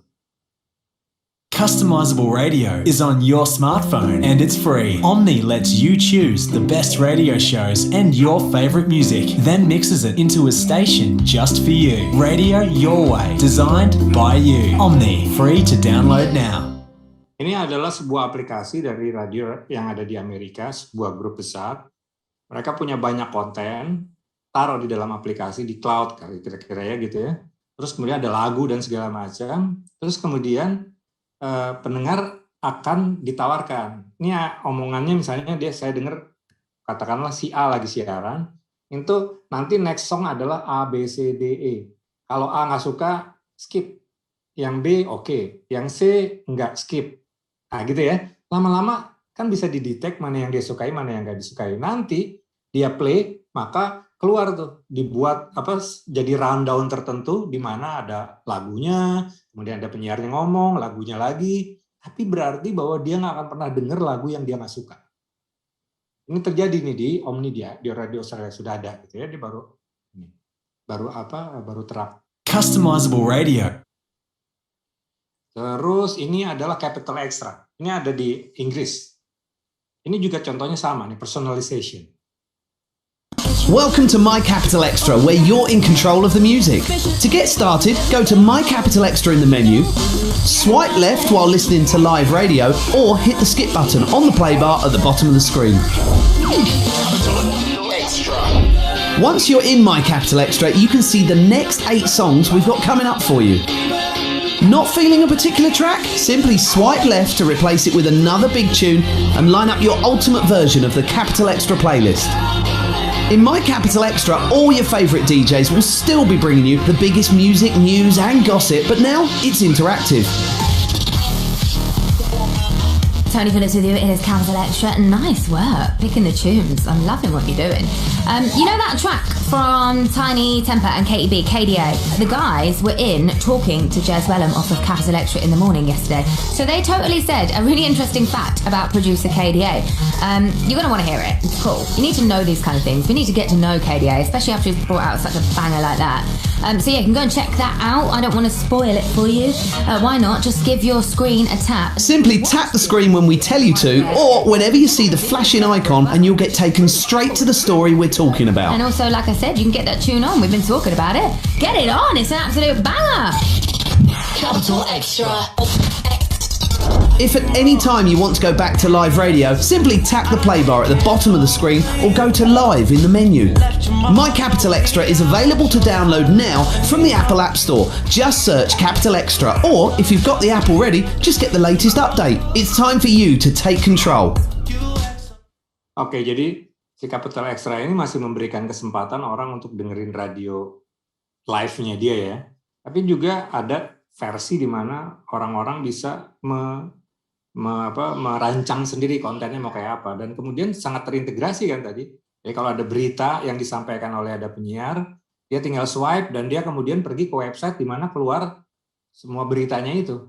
Customizable radio is on your smartphone and it's free. Omni lets you choose the best radio shows and your favorite music, then mixes it into a station just for you. Radio your way, designed by you. Omni, free to download now. Ini adalah sebuah aplikasi dari radio yang ada di Amerika, sebuah grup besar. Mereka punya banyak konten, taruh di dalam aplikasi, di cloud kira-kira ya gitu ya. Terus kemudian ada lagu dan segala macam. Terus kemudian pendengar akan ditawarkan. Ini omongannya misalnya saya dengar katakanlah si A lagi siaran, itu nanti next song adalah A, B, C, D, E. Kalau A nggak suka, skip. Yang B oke, yang C nggak skip. Nah gitu ya, lama-lama kan bisa didetek mana yang dia sukai, mana yang nggak disukai. Nanti dia play, maka keluar tuh, dibuat jadi rundown tertentu di mana ada lagunya, kemudian ada penyiarnya ngomong, lagunya lagi, tapi berarti bahwa dia nggak akan pernah dengar lagu yang dia nggak suka. Ini terjadi nih di Omni di radio saya sudah ada gitu ya, dia baru terap. Customizable radio. Terus ini adalah Capital Extra. Ini ada di Inggris. Ini juga contohnya sama nih, personalization. Welcome to My Capital Extra, where you're in control of the music. To get started, go to My Capital Extra in the menu, swipe left while listening to live radio, or hit the skip button on the play bar at the bottom of the screen. Once you're in My Capital Extra, you can see the next 8 songs we've got coming up for you. Not feeling a particular track? Simply swipe left to replace it with another big tune and line up your ultimate version of the Capital Extra playlist. In My Capital Extra, all your favourite DJs will still be bringing you the biggest music, news and gossip, but now it's interactive. Tony Phillips with you. It is Capital Extra. Nice work picking the tunes. I'm loving what you're doing. You know that track from Tiny Temper and Katie B, KDA? The guys were in talking to Jez Wellham off of Capital Extra in the morning yesterday. So they totally said a really interesting fact about producer KDA. You're going to want to hear it. It's cool. You need to know these kind of things. We need to get to know KDA, especially after he's brought out such a banger like that. So yeah, you can go and check that out. I don't want to spoil it for you. Why not? Just give your screen a tap. Simply tap the screen when we tell you to, or whenever you see the flashing icon, and you'll get taken straight to the story we're talking about. And also, like I said, you can get that tune on. We've been talking about it. Get it on. It's an absolute banger. Capital Extra. If at any time you want to go back to live radio, simply tap the play bar at the bottom of the screen or go to live in the menu. My Capital Extra is available to download now from the Apple App Store. Just search Capital Extra, or if you've got the app already, just get the latest update. It's time for you to take control. Oke, jadi si Capital Extra ini masih memberikan kesempatan orang untuk dengerin radio live-nya dia ya. Tapi juga ada versi di mana orang-orang bisa merancang sendiri kontennya mau kayak apa, dan kemudian sangat terintegrasi kan tadi. Jadi kalau ada berita yang disampaikan oleh ada penyiar, dia tinggal swipe dan dia kemudian pergi ke website di mana keluar semua beritanya itu.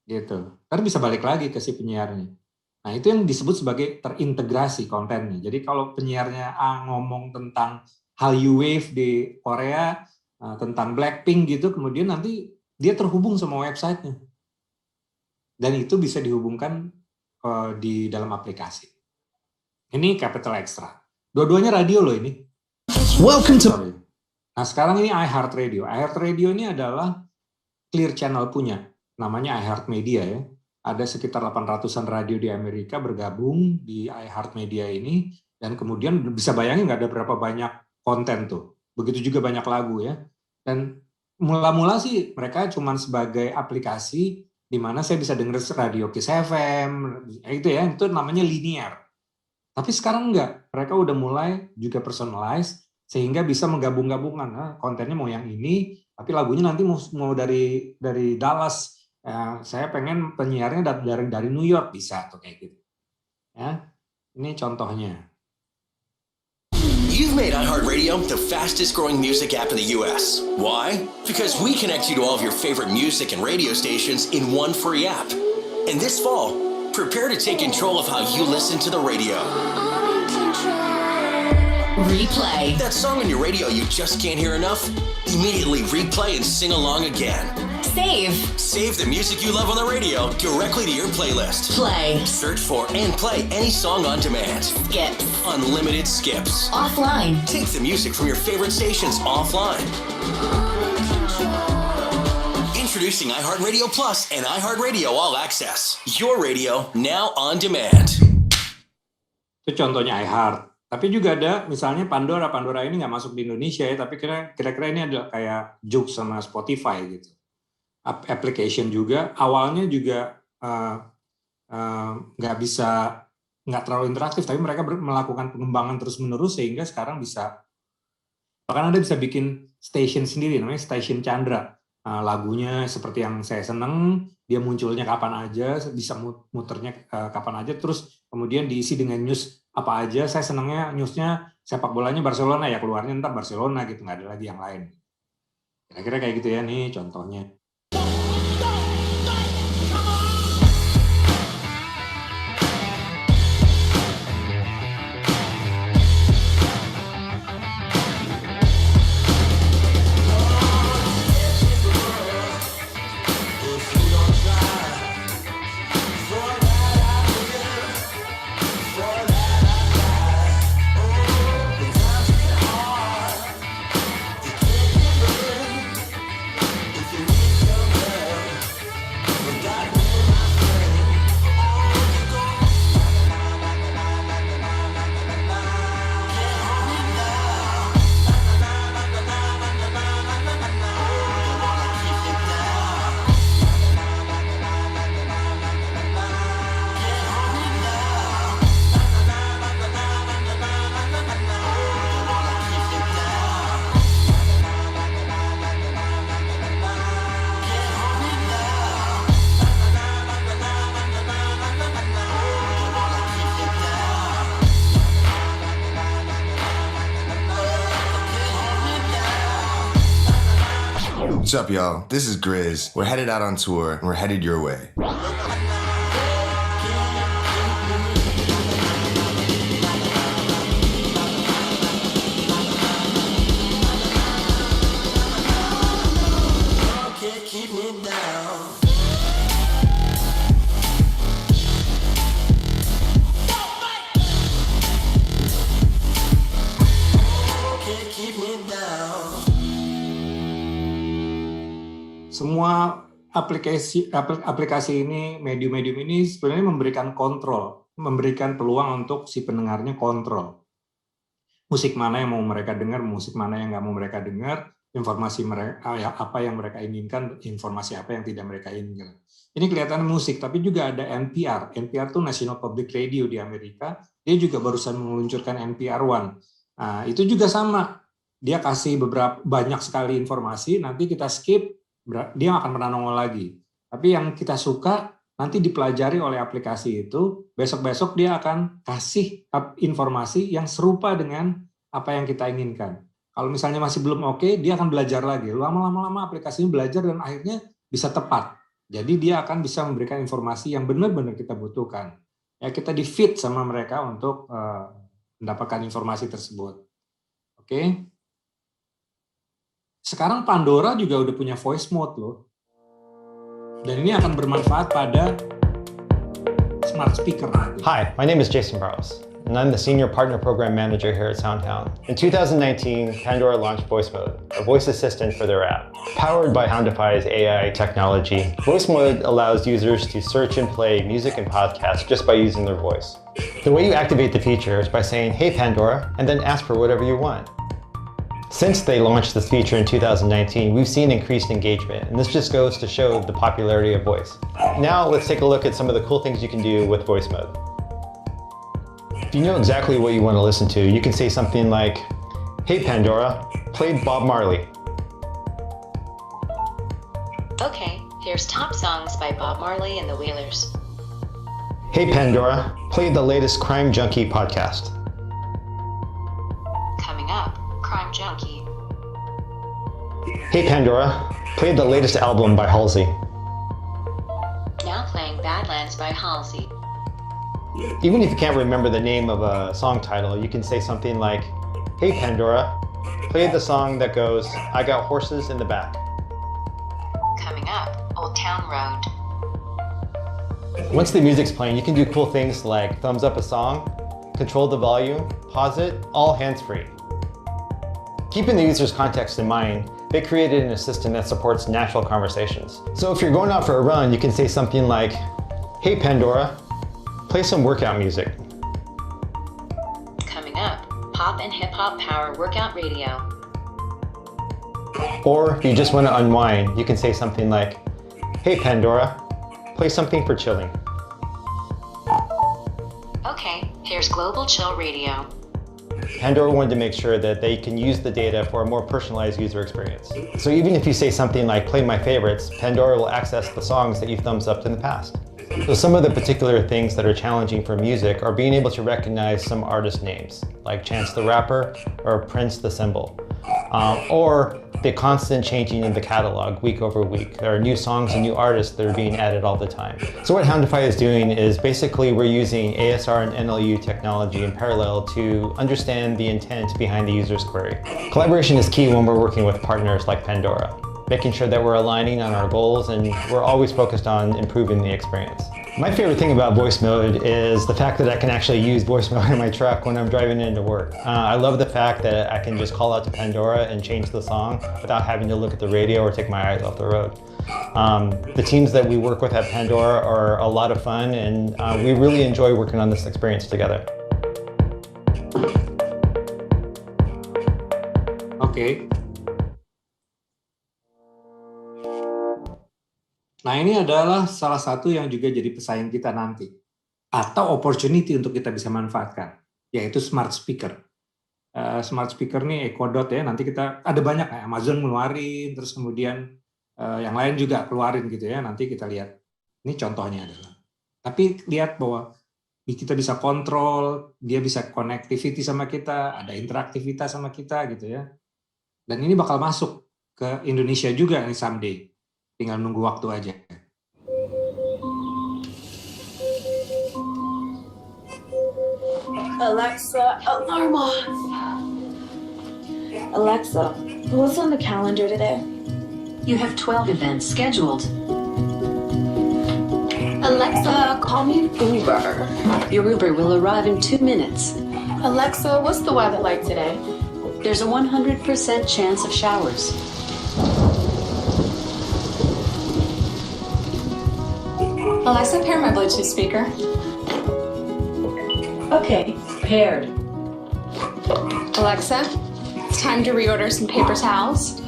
Gitu. Ntar bisa balik lagi ke si penyiarnya. Nah, itu yang disebut sebagai terintegrasi kontennya. Jadi kalau penyiarnya A ngomong tentang Hallyu Wave di Korea, tentang Blackpink gitu, kemudian nanti dia terhubung sama websitenya. Dan itu bisa dihubungkan di dalam aplikasi. Ini Capital Extra. Dua-duanya radio loh ini. Welcome to... Nah, sekarang ini iHeartRadio. iHeartRadio ini adalah Clear Channel punya. Namanya iHeartMedia ya. Ada sekitar 800-an radio di Amerika bergabung di iHeartMedia ini. Dan kemudian bisa bayangin nggak ada berapa banyak konten tuh. Begitu juga banyak lagu ya. Dan mula-mula sih mereka cuma sebagai aplikasi di mana saya bisa dengar radio Kiss FM, itu namanya linear. Tapi sekarang enggak, mereka udah mulai juga personalize sehingga bisa menggabung-gabungkan kontennya mau yang ini, tapi lagunya nanti mau dari Dallas, saya pengen penyiarnya dari New York bisa tuh kayak gitu. Ya, ini contohnya. You've made iHeartRadio the fastest growing music app in the US. Why? Because we connect you to all of your favorite music and radio stations in one free app. And this fall, prepare to take control of how you listen to the radio. Replay. That song on your radio you just can't hear enough? Immediately replay and sing along again. Save. Save the music you love on the radio directly to your playlist. Play. Search for and play any song on demand. Skips. Unlimited skips. Offline. Take the music from your favorite stations offline. Introducing iHeartRadio Plus and iHeartRadio All Access. Your radio now on demand. Itu contohnya iHeart. Tapi juga ada misalnya Pandora ini nggak masuk di Indonesia ya, tapi kira-kira ini adalah kayak Joox sama Spotify gitu. Application juga awalnya juga nggak terlalu interaktif, tapi mereka melakukan pengembangan terus-menerus sehingga sekarang bisa bahkan Anda bisa bikin station sendiri namanya Station Chandra. Lagunya seperti yang saya seneng, dia munculnya kapan aja, bisa muternya kapan aja, terus kemudian diisi dengan news apa aja. Saya senengnya newsnya sepak bolanya Barcelona ya, keluarnya ntar Barcelona gitu, nggak ada lagi yang lain. Kira-kira kayak gitu ya, nih contohnya. What's up, y'all? This is Grizz. We're headed out on tour, and we're headed your way. Semua aplikasi ini, medium-medium ini sebenarnya memberikan kontrol, memberikan peluang untuk si pendengarnya kontrol. Musik mana yang mau mereka dengar, musik mana yang nggak mau mereka dengar, informasi mereka apa yang mereka inginkan, informasi apa yang tidak mereka inginkan. Ini kelihatan musik, tapi juga ada NPR. NPR itu National Public Radio di Amerika. Dia juga barusan meluncurkan NPR One. Nah, itu juga sama. Dia kasih banyak sekali informasi, nanti kita skip, dia akan pernah nongol lagi. Tapi yang kita suka nanti dipelajari oleh aplikasi itu, besok-besok dia akan kasih informasi yang serupa dengan apa yang kita inginkan. Kalau misalnya masih belum oke, dia akan belajar lagi. Lama-lama aplikasinya belajar dan akhirnya bisa tepat. Jadi dia akan bisa memberikan informasi yang benar-benar kita butuhkan. Ya, kita di feed sama mereka untuk mendapatkan informasi tersebut. Oke. Sekarang Pandora juga udah punya voice mode loh. Dan ini akan bermanfaat pada smart speaker. Hi, my name is Jason Barros, and I'm the Senior Partner Program Manager here at SoundHound. In 2019, Pandora launched Voice Mode, a voice assistant for their app. Powered by Houndify's AI technology, Voice Mode allows users to search and play music and podcasts just by using their voice. The way you activate the feature is by saying, "Hey Pandora," and then ask for whatever you want. Since they launched this feature in 2019, we've seen increased engagement, and this just goes to show the popularity of voice. Now let's take a look at some of the cool things you can do with Voice Mode. If you know exactly what you want to listen to, you can say something like, "Hey Pandora, play Bob Marley." Okay, here's top songs by Bob Marley and the Wailers. Hey Pandora, play the latest Crime Junkie podcast. Coming up, Crime Junkie. Hey Pandora, play the latest album by Halsey. Now playing Badlands by Halsey. Even if you can't remember the name of a song title, you can say something like, "Hey Pandora, play the song that goes, I got horses in the back." Coming up, Old Town Road. Once the music's playing, you can do cool things like thumbs up a song, control the volume, pause it, all hands-free. Keeping the user's context in mind, they created an assistant that supports natural conversations. So if you're going out for a run, you can say something like, "Hey Pandora, play some workout music." Coming up, Pop and Hip Hop Power Workout Radio. Or if you just want to unwind, you can say something like, "Hey Pandora, play something for chilling." Okay, here's Global Chill Radio. Pandora wanted to make sure that they can use the data for a more personalized user experience. So even if you say something like "play my favorites," Pandora will access the songs that you've thumbs upped in the past. So some of the particular things that are challenging for music are being able to recognize some artist names, like Chance the Rapper or Prince the Symbol, or the constant changing of the catalog week over week. There are new songs and new artists that are being added all the time. So what Houndify is doing is basically we're using ASR and NLU technology in parallel to understand the intent behind the user's query. Collaboration is key when we're working with partners like Pandora, making sure that we're aligning on our goals and we're always focused on improving the experience. My favorite thing about Voice Mode is the fact that I can actually use Voice Mode in my truck when I'm driving into work. I love the fact that I can just call out to Pandora and change the song without having to look at the radio or take my eyes off the road. The teams that we work with at Pandora are a lot of fun, and we really enjoy working on this experience together. Oke. Nah, ini adalah salah satu yang juga jadi pesaing kita nanti, atau opportunity untuk kita bisa manfaatkan, yaitu smart speaker. Smart speaker nih Echo Dot ya, nanti kita ada banyak ya, Amazon ngeluarin, terus kemudian yang lain juga keluarin gitu ya, nanti kita lihat. Ini contohnya adalah. Tapi lihat bahwa kita bisa kontrol, dia bisa connectivity sama kita, ada interaktivitas sama kita gitu ya. Dan ini bakal masuk ke Indonesia juga nih someday. Tinggal nunggu waktu aja. Alexa, alarm off. Alexa, what's on the calendar today? You have 12 events scheduled. Alexa, call me an Uber. Your Uber will arrive in 2 minutes. Alexa, what's the weather like today? There's a 100% chance of showers. Alexa, pair my Bluetooth speaker. Okay, paired. Alexa, it's time to reorder some paper towels.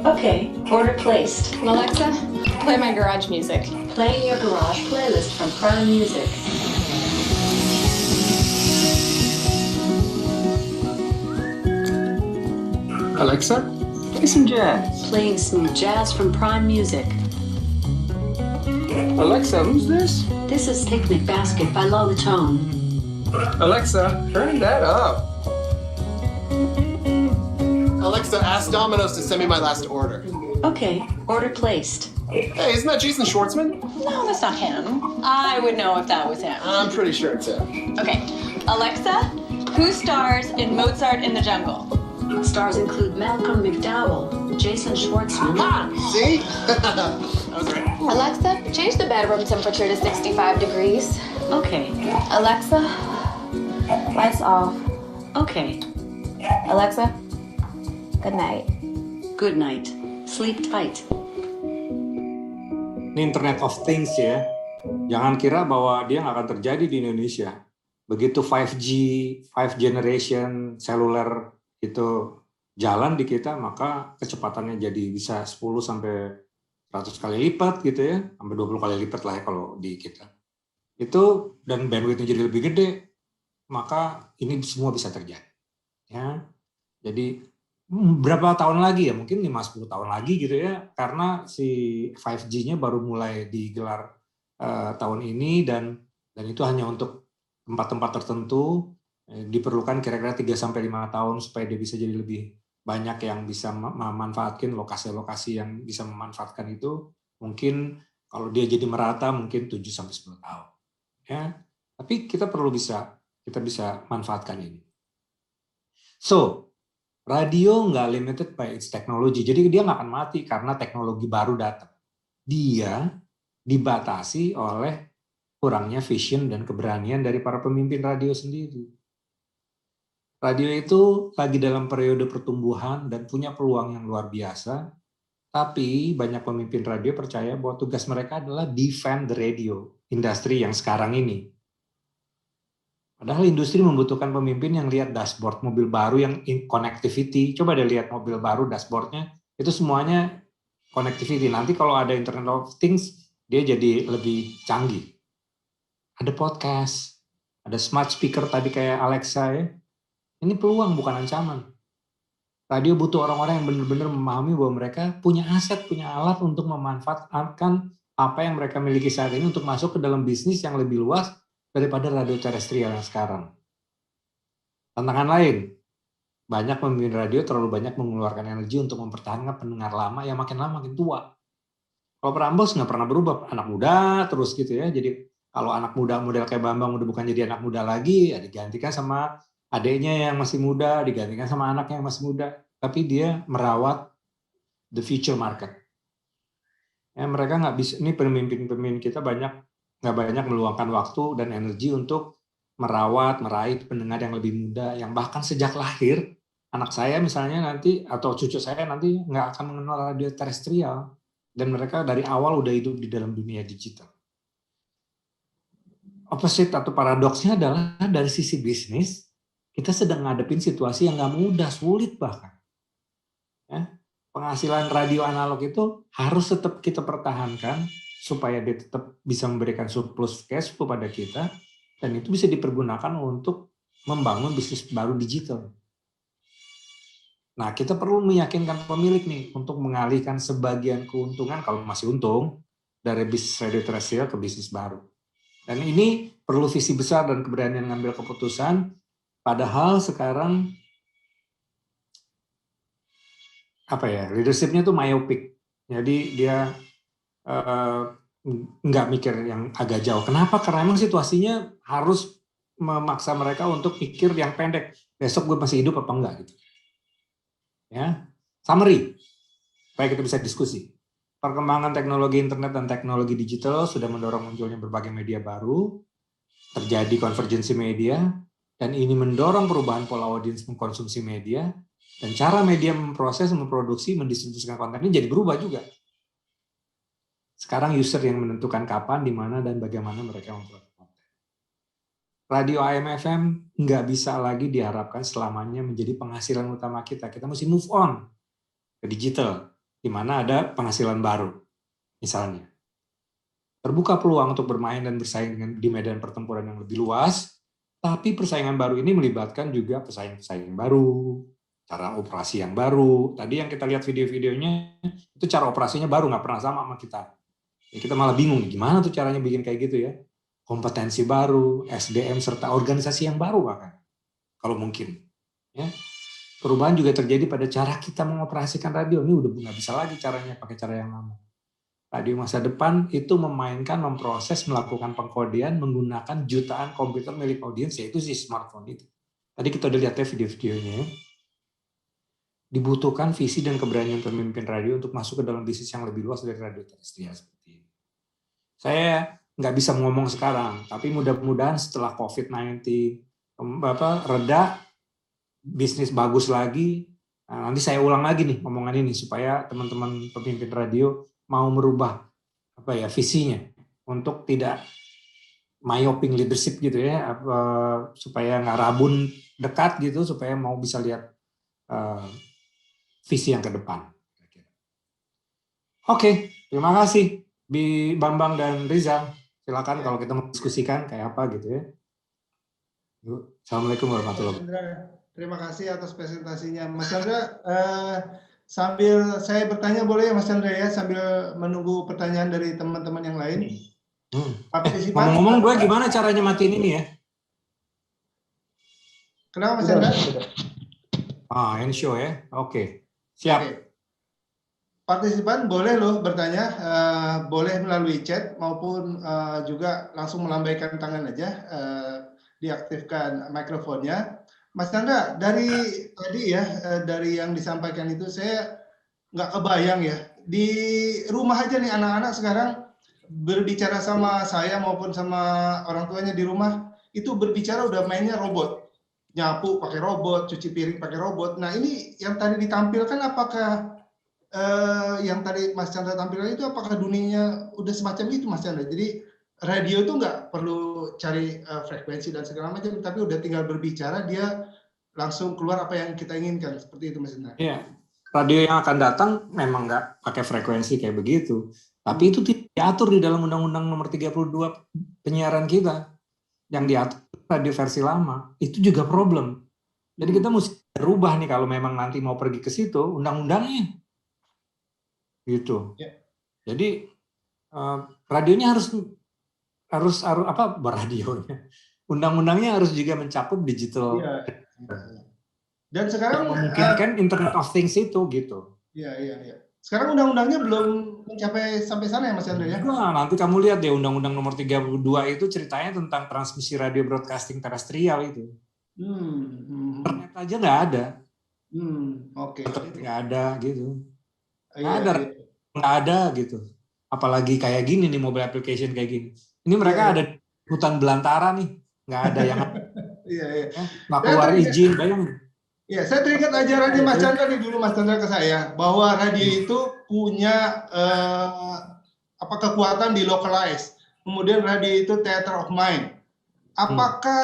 Okay, order placed. Alexa, play my garage music. Playing your garage playlist from Prime Music. Alexa, play some jazz. Playing some jazz from Prime Music. Alexa, who's this? This is Picnic Basket by Low Tone. Alexa, turn that up. Alexa, ask Domino's to send me my last order. Okay, order placed. Hey, isn't that Jason Schwartzman? No, that's not him. I would know if that was him. I'm pretty sure it's him. Okay, Alexa, who stars in Mozart in the Jungle? Stars include Malcolm McDowell, Jason Schwartzman. Ah, see? That was right. Alexa, change the bedroom temperature to 65 degrees. Okay. Alexa, lights off. Okay. Alexa, good night. Good night. Sleep tight. Ini Internet of Things ya. Jangan kira bahwa dia nggak akan terjadi di Indonesia. Begitu 5G, 5 generation cellular itu jalan di kita, maka kecepatannya jadi bisa 10 sampai 100 kali lipat gitu ya, sampai 20 kali lipat lah ya kalau di kita. Itu dan bandwidth-nya jadi lebih gede, maka ini semua bisa terjadi. Ya. Jadi berapa tahun lagi ya, mungkin 5-10 tahun lagi gitu ya, karena si 5G-nya baru mulai digelar tahun ini dan itu hanya untuk tempat-tempat tertentu, diperlukan kira-kira 3-5 tahun supaya dia bisa jadi lebih banyak yang bisa memanfaatkan lokasi-lokasi yang bisa memanfaatkan itu. Mungkin kalau dia jadi merata mungkin 7-10 tahun. Ya, tapi kita bisa manfaatkan ini. So, radio nggak limited by its technology. Jadi dia nggak akan mati karena teknologi baru datang. Dia dibatasi oleh kurangnya vision dan keberanian dari para pemimpin radio sendiri. Radio itu lagi dalam periode pertumbuhan dan punya peluang yang luar biasa, tapi banyak pemimpin radio percaya bahwa tugas mereka adalah defend the radio, industri yang sekarang ini. Padahal industri membutuhkan pemimpin yang lihat dashboard mobil baru yang connectivity. Coba deh lihat mobil baru dashboardnya, itu semuanya connectivity. Nanti kalau ada Internet of Things, dia jadi lebih canggih. Ada podcast, ada smart speaker tadi kayak Alexa ya. Ini peluang bukan ancaman. Radio butuh orang-orang yang benar-benar memahami bahwa mereka punya aset, punya alat untuk memanfaatkan apa yang mereka miliki saat ini untuk masuk ke dalam bisnis yang lebih luas daripada radio terestrial yang sekarang. Tantangan lain, banyak pemimpin radio terlalu banyak mengeluarkan energi untuk mempertahankan pendengar lama yang makin lama makin tua. Kalau Prambors nggak pernah berubah, anak muda terus gitu ya. Jadi kalau anak muda model kayak Bambang udah bukan jadi anak muda lagi, ya digantikan sama adiknya yang masih muda, digantikan sama anaknya yang masih muda. Tapi dia merawat the future market. Ya, mereka nggak bisa, ini pemimpin-pemimpin kita nggak banyak meluangkan waktu dan energi untuk merawat, meraih pendengar yang lebih muda, yang bahkan sejak lahir, anak saya misalnya nanti, atau cucu saya nanti nggak akan mengenal radio terestrial, dan mereka dari awal udah hidup di dalam dunia digital. Opposite atau paradoksnya adalah dari sisi bisnis, kita sedang ngadepin situasi yang nggak mudah, sulit bahkan. Ya, penghasilan radio analog itu harus tetap kita pertahankan supaya dia tetap bisa memberikan surplus cash kepada kita, dan itu bisa dipergunakan untuk membangun bisnis baru digital. Nah, kita perlu meyakinkan pemilik nih untuk mengalihkan sebagian keuntungan kalau masih untung dari bisnis radio terestrial ke bisnis baru. Dan ini perlu visi besar dan keberanian mengambil keputusan. Padahal sekarang leadership-nya tuh myopic. Jadi dia nggak mikir yang agak jauh. Kenapa? Karena memang situasinya harus memaksa mereka untuk pikir yang pendek. Besok gue masih hidup apa enggak gitu. Ya, summary supaya kita bisa diskusi. Perkembangan teknologi internet dan teknologi digital sudah mendorong munculnya berbagai media baru, terjadi konvergensi media, dan ini mendorong perubahan pola audiens mengkonsumsi media, dan cara media memproses, memproduksi, mendistribusikan konten ini jadi berubah juga. Sekarang user yang menentukan kapan, di mana, dan bagaimana mereka memproduksi konten. Radio AM/FM nggak bisa lagi diharapkan selamanya menjadi penghasilan utama kita. Kita mesti move on ke digital, di mana ada penghasilan baru, misalnya. Terbuka peluang untuk bermain dan bersaing di medan pertempuran yang lebih luas, tapi persaingan baru ini melibatkan juga pesaing-pesaing baru, cara operasi yang baru. Tadi yang kita lihat video-videonya, itu cara operasinya baru, nggak pernah sama kita. Ya, kita malah bingung, gimana tuh caranya bikin kayak gitu ya. Kompetensi baru, SDM, serta organisasi yang baru bahkan, kalau mungkin. Ya. Perubahan juga terjadi pada cara kita mengoperasikan radio. Ini udah nggak bisa lagi caranya pakai cara yang lama. Radio masa depan itu memainkan, memproses, melakukan pengkodean menggunakan jutaan komputer milik audiens, yaitu si smartphone itu. Tadi kita udah lihat ya video-videonya. Dibutuhkan visi dan keberanian pemimpin radio untuk masuk ke dalam bisnis yang lebih luas dari radio terestrial seperti ini. Saya nggak bisa ngomong sekarang, tapi mudah-mudahan setelah COVID-19 reda, bisnis bagus lagi. Nah, nanti saya ulang lagi nih omongan ini supaya teman-teman pemimpin radio mau merubah visinya untuk tidak myoping leadership gitu ya, supaya nggak rabun dekat gitu, supaya mau bisa lihat visi yang ke depan. Oke, terima kasih Bambang dan Rizal. Silakan kalau kita mau diskusikan kayak apa gitu ya. Assalamualaikum warahmatullahi wabarakatuh. Terima kasih atas presentasinya, Mas Chandra. Sambil saya bertanya boleh ya Mas Chandra ya, sambil menunggu pertanyaan dari teman-teman yang lain. Ngomong-ngomong gue gimana caranya matiin ini ya? Kenapa Mas Chandra? End show ya, oke. Siap. Oke. Partisipan boleh loh bertanya, boleh melalui chat maupun juga langsung melambaikan tangan aja, diaktifkan mikrofonnya. Mas Chandra, dari tadi ya, dari yang disampaikan itu saya nggak kebayang ya. Di rumah aja nih anak-anak sekarang berbicara sama saya maupun sama orang tuanya di rumah, itu berbicara udah mainnya robot. Nyapu pakai robot, cuci piring pakai robot. Nah ini yang tadi ditampilkan apakah, yang tadi Mas Chandra tampilkan itu apakah dunianya udah semacam itu Mas Chandra? Jadi radio itu nggak perlu cari frekuensi dan segala macam, tapi udah tinggal berbicara, dia langsung keluar apa yang kita inginkan, seperti itu Mas Chandra. Iya, radio yang akan datang memang nggak pakai frekuensi kayak begitu, tapi itu diatur di dalam Undang-Undang Nomor 32 penyiaran kita, yang diatur radio versi lama, itu juga problem. Jadi kita mesti rubah nih kalau memang nanti mau pergi ke situ, undang-undangnya, gitu. Jadi radionya harus apa beradionya, undang-undangnya harus juga mencakup digital. Iya. Dan sekarang memungkinkan Internet of Things itu gitu. Iya. Sekarang undang-undangnya belum mencapai sampai sana ya Mas Chandra ya? Nah, nanti kamu lihat deh Undang-Undang Nomor 32 itu ceritanya tentang transmisi radio broadcasting terestrial itu. Internet aja nggak ada. Oke. Nggak ada gitu. Nggak ada gitu. Apalagi kayak gini nih, mobile application kayak gini. Ini mereka ada hutan belantara nih, nggak ada yang nggak keluar izin, bayangin. Iya, saya teringat ajarannya Mas Chandra nih dulu Mas Chandra ke saya, bahwa radio itu punya kekuatan di localize. Kemudian radio itu theater of mind. Apakah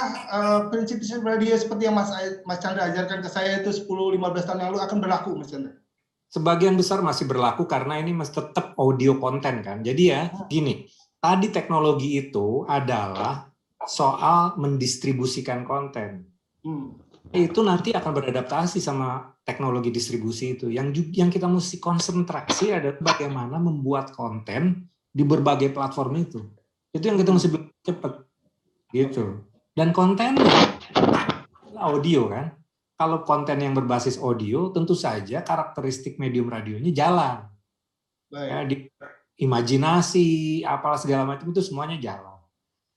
prinsip-prinsip radio seperti yang Mas Chandra ajarkan ke saya itu 10-15 tahun yang lalu akan berlaku Mas Chandra? Sebagian besar masih berlaku karena ini masih tetap audio konten kan. Jadi ya gini, tadi teknologi itu adalah soal mendistribusikan konten. Itu nanti akan beradaptasi sama teknologi distribusi itu. Yang kita mesti konsentrasi adalah bagaimana membuat konten di berbagai platform itu. Itu yang kita mesti cepat, gitu. Dan konten audio kan. Kalau konten yang berbasis audio, tentu saja karakteristik medium radionya jalan. Ya, di imajinasi, apalah segala macam itu semuanya jalan.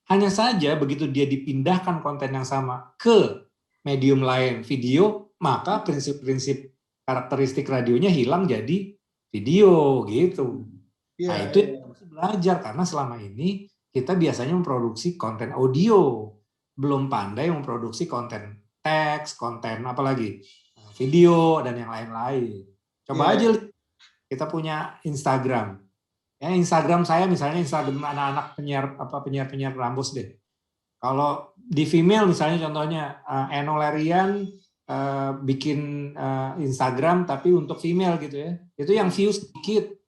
Hanya saja begitu dia dipindahkan konten yang sama ke medium lain, video, maka prinsip-prinsip karakteristik radionya hilang jadi video gitu. Nah itu yang harus belajar karena selama ini kita biasanya memproduksi konten audio, belum pandai memproduksi konten teks, konten apalagi video dan yang lain-lain. Coba aja kita punya Instagram. Ya Instagram saya misalnya Instagram anak-anak penyiar Rambus deh. Kalau di female misalnya contohnya Eno Lerian bikin Instagram tapi untuk female gitu ya. Itu yang views sedikit.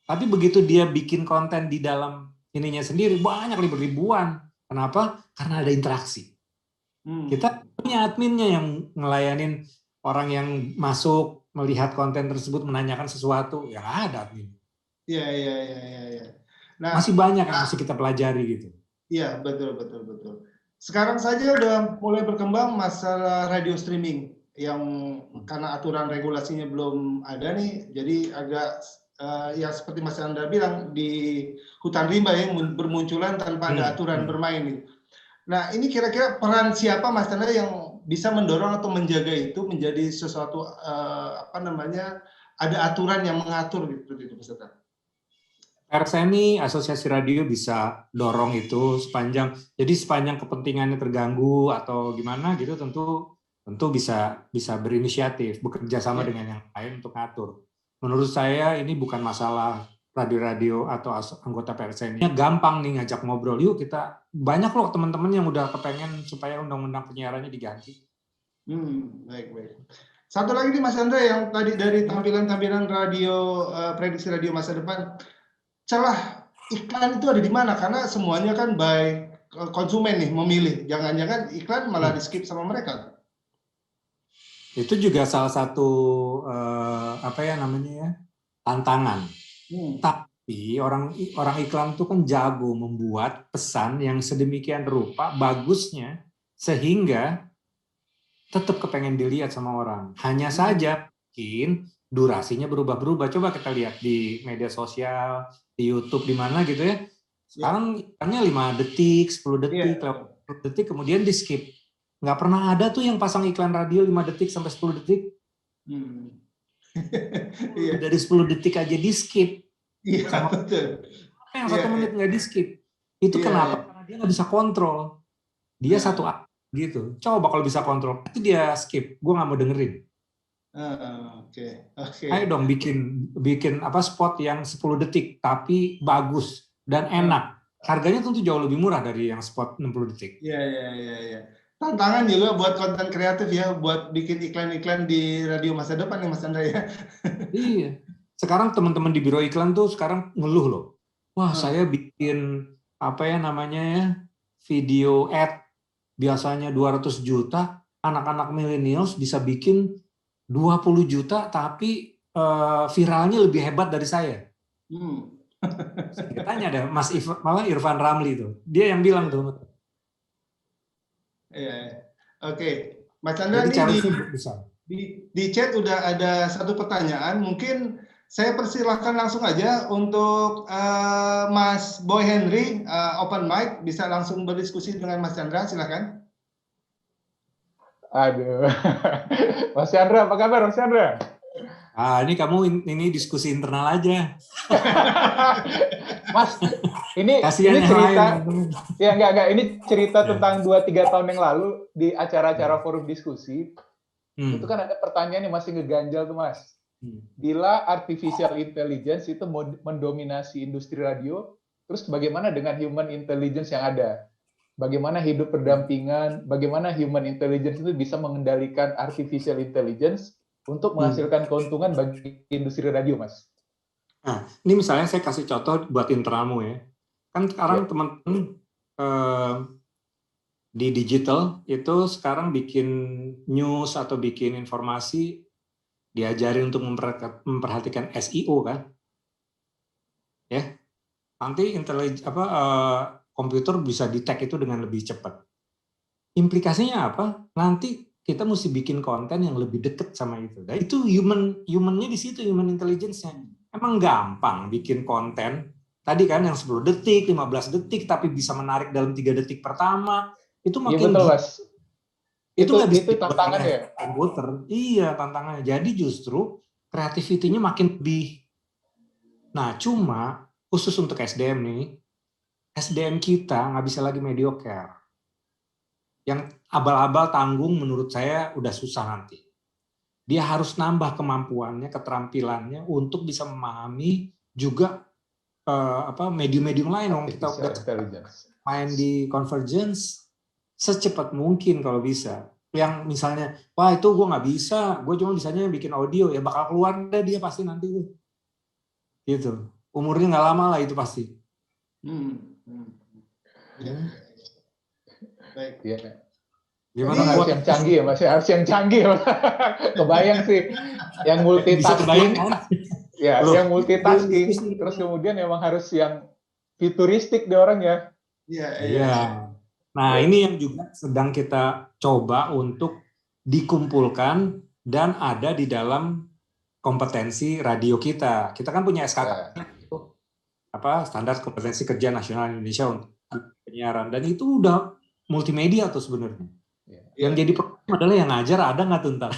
Tapi begitu dia bikin konten di dalam ininya sendiri banyak ribuan. Kenapa? Karena ada interaksi. Kita punya adminnya yang ngelayanin orang yang masuk melihat konten tersebut menanyakan sesuatu. Ya ada admin. Iya. Nah, masih banyak yang masih kita pelajari gitu. Iya, betul. Sekarang saja udah mulai berkembang masalah radio streaming yang karena aturan regulasinya belum ada nih, jadi agak yang seperti Mas Chandra bilang di hutan rimba yang bermunculan tanpa ada aturan bermain gitu. Nah, ini kira-kira peran siapa Mas Chandra yang bisa mendorong atau menjaga itu menjadi sesuatu ada aturan yang mengatur gitu itu Mas Chandra? RSNI, Asosiasi Radio bisa dorong itu sepanjang kepentingannya terganggu atau gimana gitu tentu bisa berinisiatif bekerja sama dengan yang lain untuk ngatur. Menurut saya ini bukan masalah radio-radio atau anggota PRSNI. Gampang nih ngajak ngobrol, yuk kita banyak loh teman-teman yang udah kepengen supaya undang-undang penyiarannya diganti. Baik. Satu lagi nih Mas Chandra yang tadi dari tampilan-tampilan radio prediksi radio masa depan, celah iklan itu ada di mana? Karena semuanya kan by konsumen nih memilih. Jangan-jangan iklan malah di skip sama mereka. Itu juga salah satu tantangan. Tapi orang iklan itu kan jago membuat pesan yang sedemikian rupa bagusnya sehingga tetap kepengen dilihat sama orang. Hanya saja mungkin durasinya berubah-berubah. Coba kita lihat di media sosial, di YouTube, di mana gitu ya. Sekarang iklannya 5 detik, 10 detik, 10 detik, kemudian di skip. Nggak pernah ada tuh yang pasang iklan radio 5 detik sampai 10 detik. Dari 10 detik aja di skip. Sama yang 1 menit nggak di skip. Itu kenapa? Karena dia nggak bisa kontrol. Dia satu gitu. Coba kalau bisa kontrol, itu dia skip. Gue nggak mau dengerin. Ayo dong bikin spot yang 10 detik tapi bagus dan enak. Harganya tentu jauh lebih murah dari yang spot 60 detik. Iya. Tantangan juga buat konten kreatif ya, buat bikin iklan-iklan di radio masa depan nih Mas Chandra ya. Iya. Sekarang teman-teman di biro iklan tuh sekarang ngeluh loh. Wah, saya bikin video ad biasanya 200 juta, anak-anak millennials bisa bikin 20 juta tapi viralnya lebih hebat dari saya. Saya tanya deh Mas Irfan Ramli tuh. Dia yang bilang tuh. Iya. Oke. Mas Chandra di chat udah ada satu pertanyaan. Mungkin saya persilahkan langsung aja untuk Mas Boy Henry, open mic, bisa langsung berdiskusi dengan Mas Chandra, silakan. Aduh, Mas Chandra, apa kabar Mas Chandra? Ini kamu diskusi internal aja. Mas, ini cerita, ini cerita tentang 2-3 tahun yang lalu di acara-acara forum diskusi. Itu kan ada pertanyaan yang masih ngeganjal tuh Mas. Bila artificial intelligence itu mendominasi industri radio, terus bagaimana dengan human intelligence yang ada? Bagaimana hidup berdampingan? Bagaimana human intelligence itu bisa mengendalikan artificial intelligence untuk menghasilkan keuntungan bagi industri radio, Mas? Nah, ini misalnya saya kasih contoh buat internalmu ya. Kan sekarang teman-teman di digital itu sekarang bikin news atau bikin informasi diajari untuk memperhatikan SEO kan, ya. Nanti komputer bisa detect itu dengan lebih cepat. Implikasinya apa? Nanti kita mesti bikin konten yang lebih dekat sama itu. Nah, itu human-nya di situ, human intelligence-nya. Emang gampang bikin konten. Tadi kan yang 10 detik, 15 detik, tapi bisa menarik dalam 3 detik pertama. Itu makin betul, Mas. Itu tantangan ya? Komputer. Iya, tantangannya. Jadi justru creativity-nya makin lebih. Nah, cuma khusus untuk SDM nih, SDM kita nggak bisa lagi mediocre. Yang abal-abal tanggung menurut saya udah susah nanti. Dia harus nambah kemampuannya, keterampilannya untuk bisa memahami juga medium-medium lain. Kita udah main di convergence secepat mungkin kalau bisa. Yang misalnya, wah itu gue nggak bisa, gue cuma bisanya bikin audio, ya bakal keluar deh dia pasti nanti tuh. Gitu. Umurnya nggak lama lah itu pasti. Baik. Ya. Gimana harus yang canggih ya Mas, harus yang canggih. Kebayang sih, yang multitasking. Ya, yang multitasking. Terus kemudian memang harus yang futuristik dia orang ya. Iya. Nah, ini yang juga sedang kita coba untuk dikumpulkan dan ada di dalam kompetensi radio kita. Kita kan punya SKK, standar kompetensi kerja nasional Indonesia untuk penyiaran, dan itu udah multimedia tuh sebenarnya. Yang jadi problem adalah yang ngajar ada nggak tuh ntar?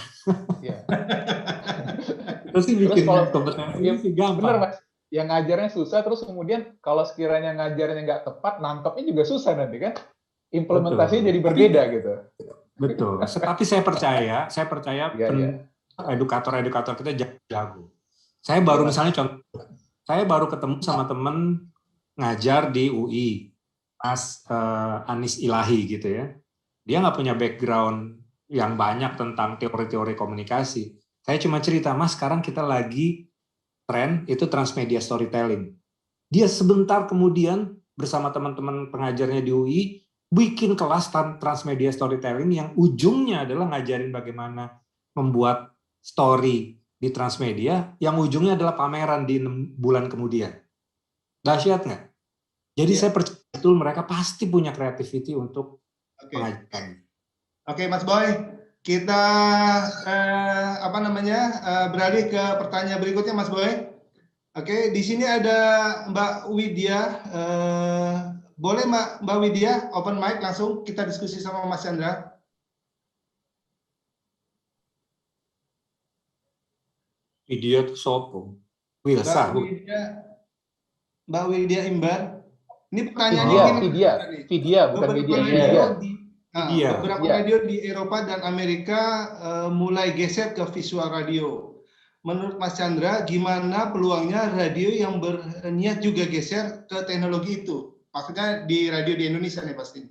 Terus sih bikin kompetensi sih gampang. Bener Mas, yang ngajarnya susah, terus kemudian kalau sekiranya ngajarnya nggak tepat, nangkepnya juga susah nanti kan? Implementasinya jadi berbeda gitu. Betul. Tapi saya percaya edukator-edukator kita jago. Saya baru ketemu sama temen ngajar di UI, Mas Anis Ilahi gitu ya. Dia nggak punya background yang banyak tentang teori-teori komunikasi. Saya cuma cerita, Mas, sekarang kita lagi tren itu transmedia storytelling. Dia sebentar kemudian bersama teman-teman pengajarnya di UI bikin kelas transmedia storytelling yang ujungnya adalah ngajarin bagaimana membuat story di transmedia, yang ujungnya adalah pameran di 6 bulan kemudian. Dahsyat nggak? Jadi saya percaya betul mereka pasti punya creativity untuk mengajarkan. Oke, Mas Boy, kita beralih ke pertanyaan berikutnya, Mas Boy. Oke, di sini ada Mbak Widya. Boleh Mbak Widya open mic langsung kita diskusi sama Mas Chandra. Widya itu sopo? Wilsa. Mbak Widya Imbar. Ini pertanyaannya Vidya, bukan Widya. Beberapa radio di Eropa dan Amerika mulai geser ke visual radio. Menurut Mas Chandra, gimana peluangnya radio yang berniat juga geser ke teknologi itu? Maksudnya di radio di Indonesia nih pasti.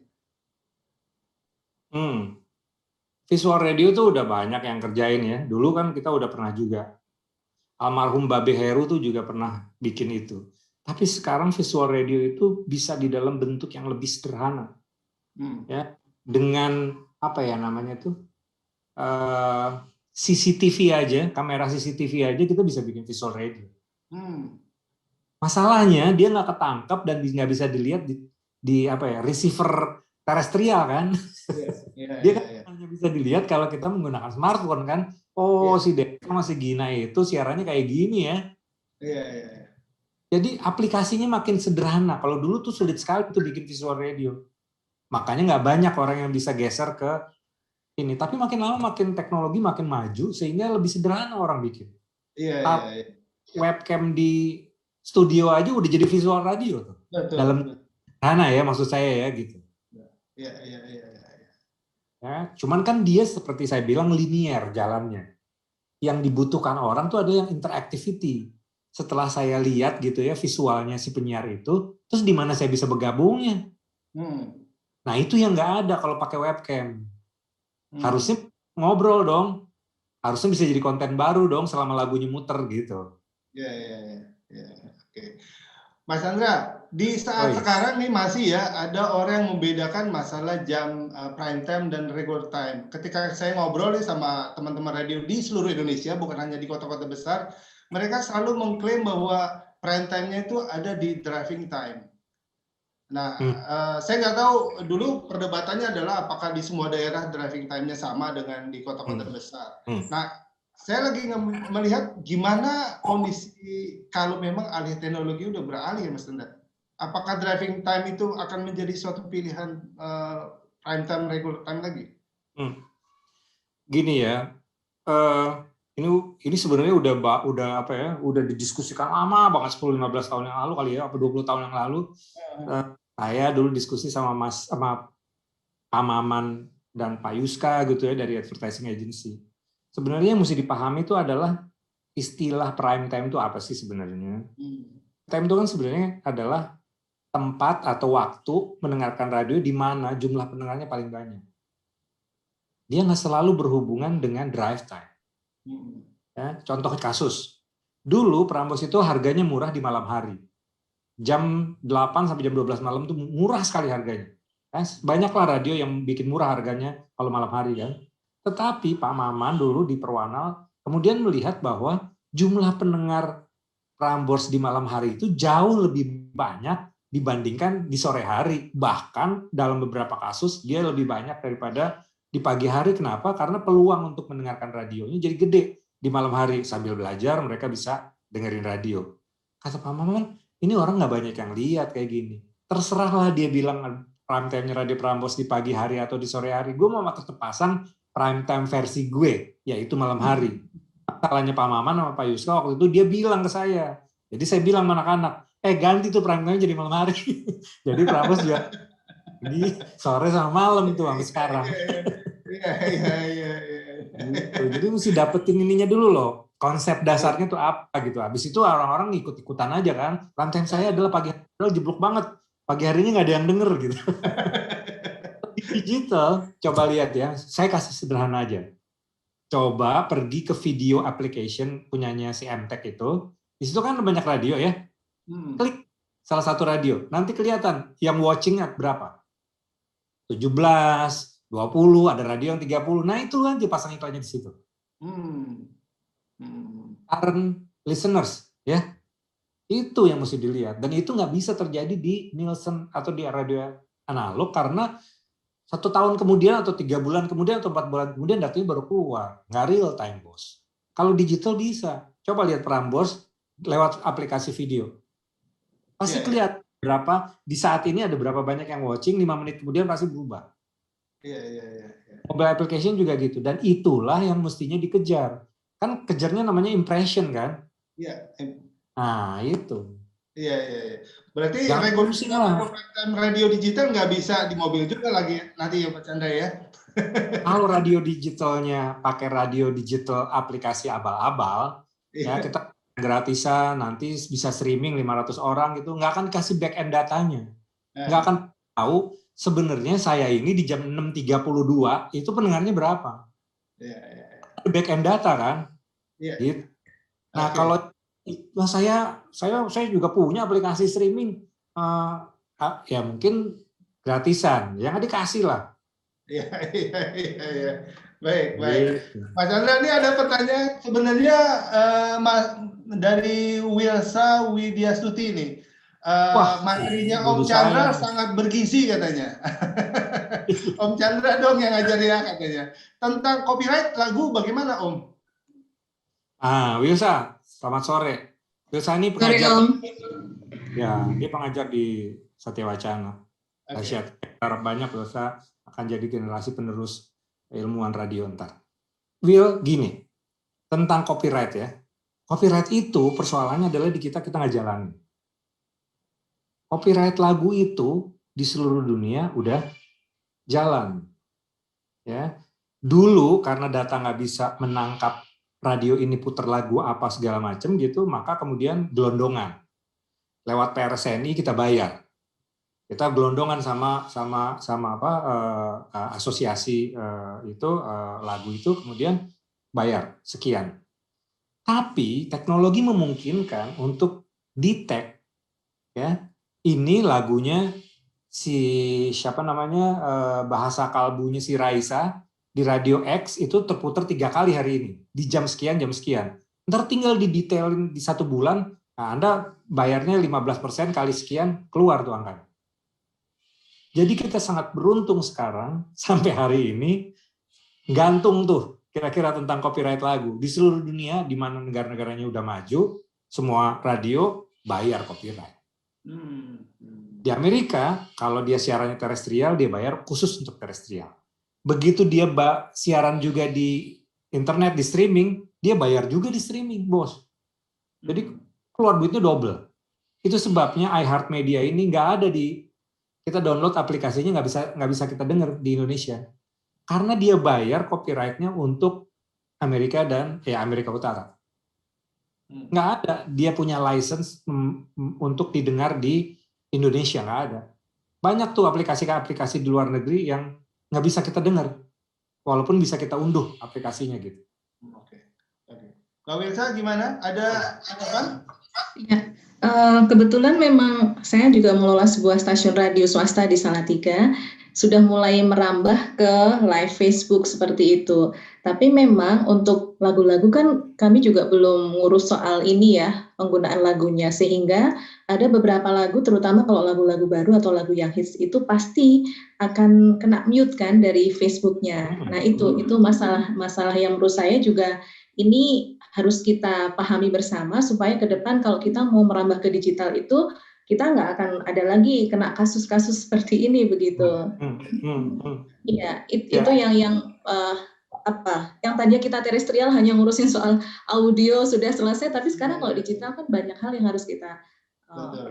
Visual radio tuh udah banyak yang kerjain ya. Dulu kan kita udah pernah juga. Almarhum Babe Heru tuh juga pernah bikin itu. Tapi sekarang visual radio itu bisa di dalam bentuk yang lebih sederhana. Ya, dengan apa ya namanya tuh? CCTV aja, kamera CCTV aja kita bisa bikin visual radio. Masalahnya dia nggak ketangkep dan nggak bisa dilihat di receiver terestrial kan. Dia hanya bisa dilihat kalau kita menggunakan smartphone kan. Si Deka masih Gina itu siarannya kayak gini ya. Jadi aplikasinya makin sederhana. Kalau dulu tuh sulit sekali tuh bikin visual radio. Makanya nggak banyak orang yang bisa geser ke ini. Tapi makin lama makin teknologi makin maju sehingga lebih sederhana orang bikin. Webcam di studio aja udah jadi visual radio tuh. Dalam sederhana ya maksud saya ya gitu. Ya, cuman kan dia seperti saya bilang linear jalannya. Yang dibutuhkan orang tuh ada yang interactivity. Setelah saya lihat gitu ya visualnya si penyiar itu, terus di mana saya bisa bergabungnya? Nah itu yang nggak ada kalau pakai webcam. Harusnya ngobrol dong. Harusnya bisa jadi konten baru dong selama lagunya muter gitu. Oke. Mas Chandra, di saat sekarang nih masih ya ada orang yang membedakan masalah jam prime time dan regular time. Ketika saya ngobrol nih sama teman-teman radio di seluruh Indonesia, bukan hanya di kota-kota besar, mereka selalu mengklaim bahwa prime time-nya itu ada di driving time. Nah, saya nggak tahu dulu perdebatannya adalah apakah di semua daerah driving time-nya sama dengan di kota-kota besar. Nah, saya lagi melihat gimana kondisi kalau memang alih teknologi udah beralih, Mas Chandra. Apakah driving time itu akan menjadi suatu pilihan prime time, regular time lagi? Gini ya, ini sebenarnya udah didiskusikan lama banget 10-15 tahun yang lalu kali ya, apa 20 tahun yang lalu. Saya dulu diskusi sama Pak Maman dan Pak Yuska gitu ya dari advertising agency. Sebenarnya yang mesti dipahami itu adalah istilah prime time itu apa sih sebenarnya? Time itu kan sebenarnya adalah tempat atau waktu mendengarkan radio di mana jumlah pendengarnya paling banyak. Dia nggak selalu berhubungan dengan drive time. Ya, contoh kasus. Dulu Prambors itu harganya murah di malam hari. Jam 8 sampai jam 12 malam itu murah sekali harganya. Banyaklah radio yang bikin murah harganya kalau malam hari kan. Tetapi Pak Maman dulu di Perwanal kemudian melihat bahwa jumlah pendengar Prambors di malam hari itu jauh lebih banyak dibandingkan di sore hari. Bahkan dalam beberapa kasus dia lebih banyak daripada di pagi hari. Kenapa? Karena peluang untuk mendengarkan radionya jadi gede di malam hari sambil belajar mereka bisa dengerin radio. Kata Pak Maman, ini orang nggak banyak yang lihat kayak gini. Terserahlah dia bilang prime time-nya Radio Prambors di pagi hari atau di sore hari. Gue mau tetap pasang prime time versi gue, yaitu malam hari. Salahnya Pak Maman sama Pak Yuska waktu itu dia bilang ke saya. Jadi saya bilang sama anak-anak, ganti tuh prime time jadi malam hari. Jadi Prambors juga di sore sama malam tuh sampai sekarang. Iya. Gitu. Jadi mesti dapetin ininya dulu loh. Konsep dasarnya tuh apa gitu. Habis itu orang-orang ikut-ikutan aja kan. Prime time saya adalah pagi hari, jeblok banget. Pagi harinya nggak ada yang denger gitu. Digital, coba lihat ya. Saya kasih sederhana aja. Coba pergi ke video application punyanya si MTech itu. Di situ kan banyak radio ya. Klik salah satu radio. Nanti kelihatan yang watching berapa. 17, 20, ada radio yang 30. Nah itu kan dipasang iklannya di situ. Current listeners ya. Itu yang mesti dilihat. Dan itu nggak bisa terjadi di Nielsen atau di radio analog karena 1 tahun kemudian atau 3 bulan kemudian atau 4 bulan kemudian datanya baru keluar. Nggak real time, bos. Kalau digital bisa. Coba lihat Prambors lewat aplikasi video. Pasti kelihatan berapa, di saat ini ada berapa banyak yang watching, 5 menit kemudian pasti berubah. Iya. Mobile application juga gitu. Dan itulah yang mestinya dikejar. Kan kejarnya namanya impression kan? Iya. Nah itu. Iya. Berarti radio digital nggak bisa di mobil juga lagi nanti ya Pak Chandra ya? Kalau radio digitalnya pakai radio digital aplikasi abal-abal, ya kita gratisan nanti bisa streaming 500 orang gitu, nggak akan kasih back end datanya, nggak akan tahu sebenarnya saya ini di jam 6.32 itu pendengarnya berapa. Back end data kan? Gitu. Nah kalau saya juga punya aplikasi streaming, ya mungkin gratisan, yang dikasih lah. Iya. Baik. Mas Chandra, ini ada pertanyaan sebenarnya dari Wilsa Widyastuti ini. Materinya Om Chandra sangat bergizi katanya. Om Chandra dong yang ngajarin ya katanya. Tentang copyright lagu bagaimana Om? Wilsa, selamat sore. Wilsa ini pengajar. Ya, dia pengajar di Satya Wacana. Saya harap banyak Wilsa akan jadi generasi penerus ilmuwan radio ntar. Will, gini, tentang copyright ya. Copyright itu persoalannya adalah di kita nggak jalan. Copyright lagu itu di seluruh dunia udah jalan. Ya, dulu karena data nggak bisa menangkap radio ini puter lagu apa segala macam gitu, maka kemudian gelondongan. Lewat PRSNI kita bayar. Kita gelondongan sama asosiasi itu lagu itu kemudian bayar sekian. Tapi teknologi memungkinkan untuk detect ya, ini lagunya si bahasa kalbunya si Raisa di Radio X itu terputar 3 kali hari ini di jam sekian. Ntar tinggal didetailin di 1 bulan, nah Anda bayarnya 15% kali sekian keluar tuh angkanya. Jadi kita sangat beruntung sekarang sampai hari ini gantung tuh kira-kira tentang copyright lagu di seluruh dunia di mana negara-negaranya udah maju, semua radio bayar copyright. Di Amerika kalau dia siarannya terestrial dia bayar khusus untuk terestrial. Begitu dia siaran juga di internet, di streaming, dia bayar juga di streaming, bos. Jadi keluar duitnya double. Itu sebabnya iHeartMedia ini nggak ada kita download aplikasinya nggak bisa kita dengar di Indonesia. Karena dia bayar copyright-nya untuk Amerika dan Amerika Utara. Nggak ada, dia punya license untuk didengar di Indonesia, nggak ada. Banyak tuh aplikasi-aplikasi di luar negeri yang nggak bisa kita dengar, walaupun bisa kita unduh aplikasinya gitu. Oke. Kak Wilsa gimana? Ada apa? Ya, kebetulan memang saya juga mengelola sebuah stasiun radio swasta di Salatiga, sudah mulai merambah ke live Facebook seperti itu. Tapi memang untuk lagu-lagu kan kami juga belum ngurus soal ini ya, penggunaan lagunya, sehingga ada beberapa lagu, terutama kalau lagu-lagu baru atau lagu yang hits itu pasti akan kena mute kan dari Facebooknya. Nah itu masalah yang menurut saya juga ini harus kita pahami bersama supaya ke depan kalau kita mau merambah ke digital itu kita nggak akan ada lagi kena kasus-kasus seperti ini begitu. Iya, itu yang yang tadinya kita terestrial hanya ngurusin soal audio sudah selesai, tapi sekarang kalau digital kan banyak hal yang harus kita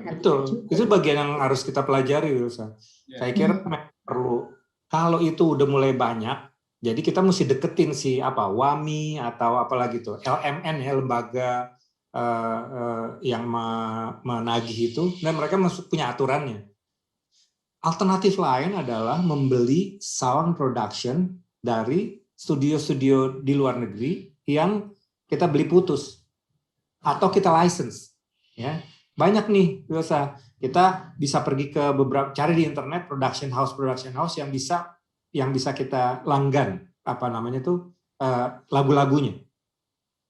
Betul, itu bagian yang harus kita pelajari, Wilsa. Saya kira perlu, kalau itu udah mulai banyak, jadi kita mesti deketin si WAMI atau apalagi tuh LMN ya, lembaga yang menagih itu, dan mereka punya aturannya. Alternatif lain adalah membeli sound production dari studio-studio di luar negeri yang kita beli putus atau kita license, ya. Banyak nih, biasa kita bisa pergi ke beberapa, cari di internet production house yang bisa kita langgan lagu-lagunya.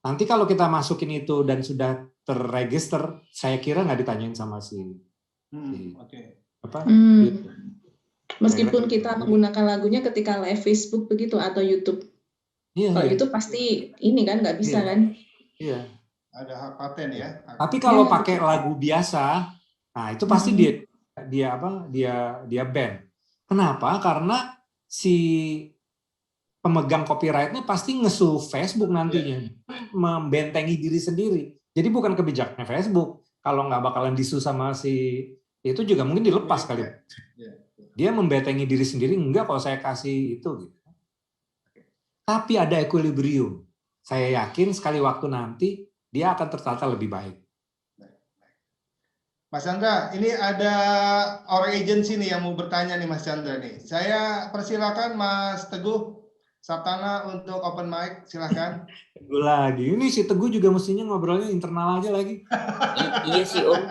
Nanti kalau kita masukin itu dan sudah terregister, saya kira nggak ditanyain sama meskipun kita menggunakan lagunya ketika live Facebook begitu atau YouTube. Kalau itu pasti ini kan nggak bisa kan? Iya. Ada hak paten ya. Tapi kalau pakai lagu biasa, nah itu pasti dia ban. Kenapa? Karena si pemegang copyright-nya pasti ngesu Facebook nantinya, membentengi diri sendiri. Jadi bukan kebijakannya Facebook. Kalau nggak bakalan disu sama si itu juga mungkin dilepas kali. Dia membentengi diri sendiri, enggak kalau saya kasih itu. Gitu. Tapi ada equilibrium. Saya yakin sekali waktu nanti dia akan tertata lebih baik. Mas Chandra, ini ada orang agensi nih yang mau bertanya nih Mas Chandra nih. Saya persilakan Mas Teguh Saptana untuk open mic, silakan. Teguh lagi, ini si Teguh juga mestinya ngobrolnya internal aja lagi. Iya sih Om.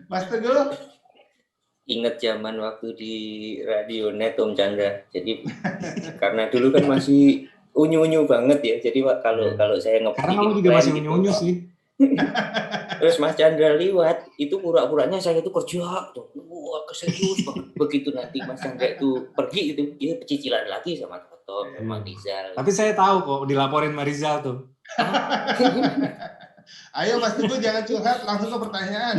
Mas Teguh. Ingat zaman waktu di Radio Net Om Chandra. Jadi karena dulu kan masih unyu-unyu banget ya. Jadi kalau saya ngebikin karena kamu juga masih unyu-unyu sih. Terus Mas Chandra liwat, itu pura-puranya saya itu kerja tuh. Wah, keserius banget. Begitu nanti Mas Chandra itu pergi itu, dia pecicilan lagi sama Toto, sama Rizal. Tapi saya tahu kok dilaporin sama Rizal tuh. Ayo Mas Teguh jangan curhat, langsung ke pertanyaan.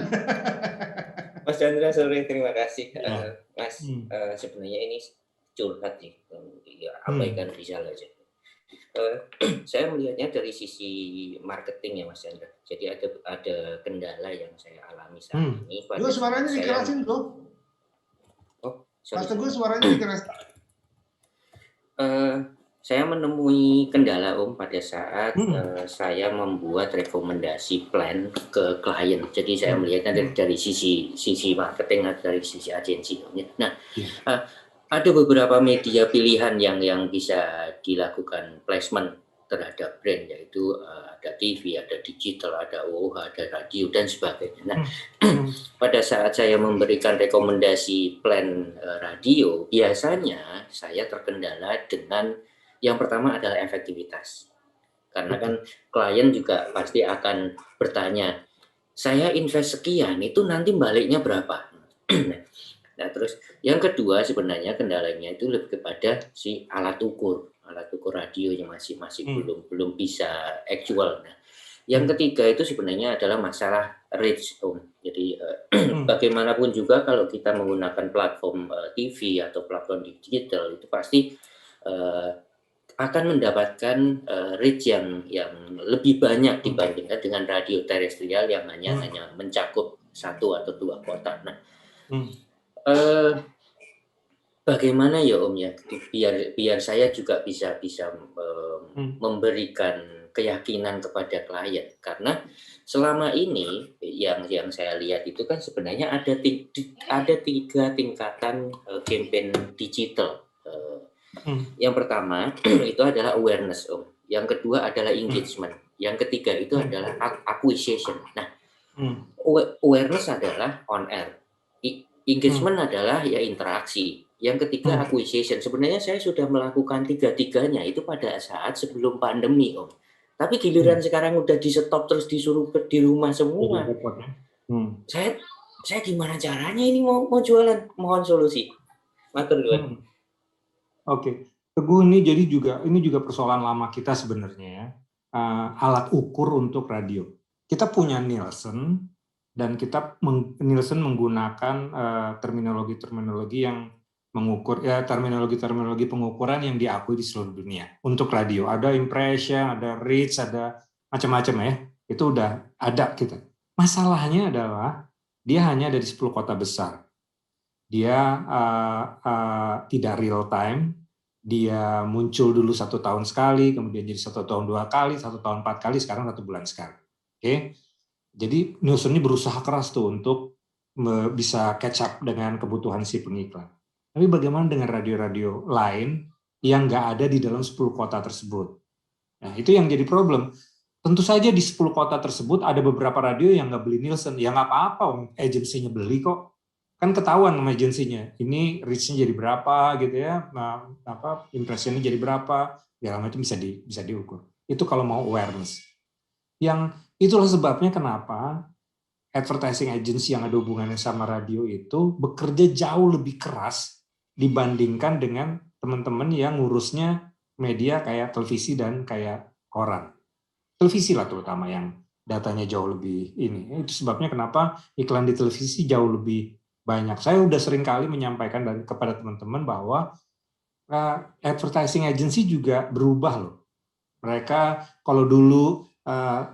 Mas Chandra, sore terima kasih. Mas, sebenarnya ini curhat sih. Ya, abaikan Rizal aja. Saya melihatnya dari sisi marketing ya Mas Chandra. Jadi ada kendala yang saya alami saat ini. Lu suaranya dikerasin tuh. Oh, Mas Teguh suaranya dikerasin. Saya menemui kendala Om pada saat saya membuat rekomendasi plan ke klien. Jadi saya melihatnya dari sisi marketing atau dari sisi agensi. Nah, ada beberapa media pilihan yang bisa dilakukan placement terhadap brand, yaitu ada TV, ada digital, ada OOH, ada radio, dan sebagainya. Nah, pada saat saya memberikan rekomendasi plan radio, biasanya saya terkendala dengan yang pertama adalah efektivitas. Karena kan klien juga pasti akan bertanya, saya invest sekian, itu nanti baliknya berapa? Nah, terus yang kedua sebenarnya kendalanya itu lebih kepada si alat ukur radio yang masih belum bisa actual. Nah, yang ketiga itu sebenarnya adalah masalah reach, Om. Jadi bagaimanapun juga kalau kita menggunakan platform TV atau platform digital itu pasti akan mendapatkan reach yang lebih banyak dibandingkan dengan radio terestrial yang hanya mencakup 1 atau 2 kota. Nah, bagaimana ya Om ya, biar saya juga bisa memberikan keyakinan kepada klien, karena selama ini yang saya lihat itu kan sebenarnya ada 3 tingkatan campaign digital. Yang pertama itu adalah awareness Om, yang kedua adalah engagement, yang ketiga itu adalah acquisition. Nah, awareness adalah on air. Engagement adalah ya interaksi. Yang ketiga acquisition. Sebenarnya saya sudah melakukan 3-tiganya itu pada saat sebelum pandemi Om. Tapi giliran sekarang udah di stop terus disuruh di rumah semua. Saya gimana caranya ini mau jualan? Mohon solusi. Matur nuwun. Oke. Teguh, ini juga persoalan lama kita sebenarnya ya. Alat ukur untuk radio. Kita punya Nielsen dan Nielsen menggunakan terminologi yang mengukur terminologi pengukuran yang diakui di seluruh dunia untuk radio. Ada impression, ada reach, ada macam-macam ya. Itu udah ada kita. Masalahnya adalah dia hanya ada di 10 kota besar. Dia tidak real time. Dia muncul dulu 1 tahun sekali, kemudian jadi 1 tahun 2 kali, 1 tahun 4 kali, sekarang 1 bulan sekali. Oke. Jadi Nielsen ini berusaha keras tuh untuk bisa catch up dengan kebutuhan si pengiklan. Tapi bagaimana dengan radio-radio lain yang nggak ada di dalam 10 kota tersebut? Nah, itu yang jadi problem. Tentu saja di 10 kota tersebut ada beberapa radio yang nggak beli Nielsen. Ya nggak apa-apa, agensinya beli kok. Kan ketahuan sama agensinya. Ini reach-nya jadi berapa gitu ya, impression-nya jadi berapa, ya itu bisa diukur. Itu kalau mau awareness. Itulah sebabnya kenapa advertising agency yang ada hubungannya sama radio itu bekerja jauh lebih keras dibandingkan dengan teman-teman yang ngurusnya media kayak televisi dan kayak koran. Televisi lah terutama yang datanya jauh lebih ini. Itu sebabnya kenapa iklan di televisi jauh lebih banyak. Saya udah sering kali menyampaikan kepada teman-teman bahwa advertising agency juga berubah loh. Mereka kalau dulu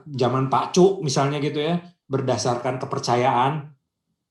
zaman Pak Cuk misalnya gitu ya, berdasarkan kepercayaan,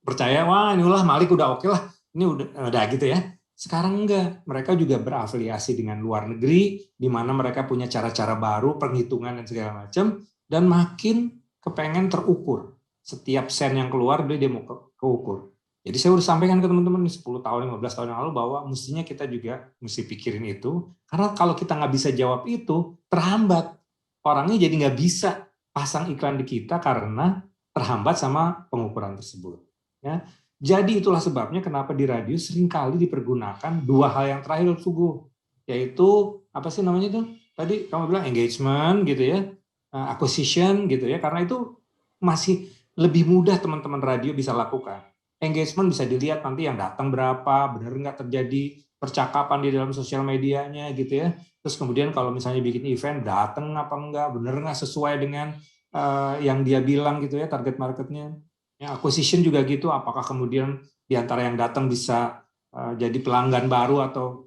percaya wah ini ulah Malik udah oke lah, ini udah gitu ya. Sekarang enggak, mereka juga berafiliasi dengan luar negeri, di mana mereka punya cara-cara baru, perhitungan dan segala macam, dan makin kepengen terukur. Setiap sen yang keluar dia mau keukur. Jadi saya udah sampaikan ke teman-teman 10 tahun, 15 tahun yang lalu bahwa mestinya kita juga mesti pikirin itu, karena kalau kita nggak bisa jawab itu, terhambat. Orangnya jadi nggak bisa pasang iklan di kita karena terhambat sama pengukuran tersebut. Ya. Jadi itulah sebabnya kenapa di radio seringkali dipergunakan 2 hal yang terakhir, Sugu, yaitu apa sih namanya itu? Tadi kamu bilang engagement gitu ya, acquisition gitu ya, karena itu masih lebih mudah teman-teman radio bisa lakukan. Engagement bisa dilihat nanti yang datang berapa, benar nggak terjadi percakapan di dalam sosial medianya gitu ya. Terus kemudian kalau misalnya bikin event, datang apa enggak, benar nggak sesuai dengan yang dia bilang gitu ya, target marketnya. Ya, acquisition juga gitu, apakah kemudian di antara yang datang bisa jadi pelanggan baru atau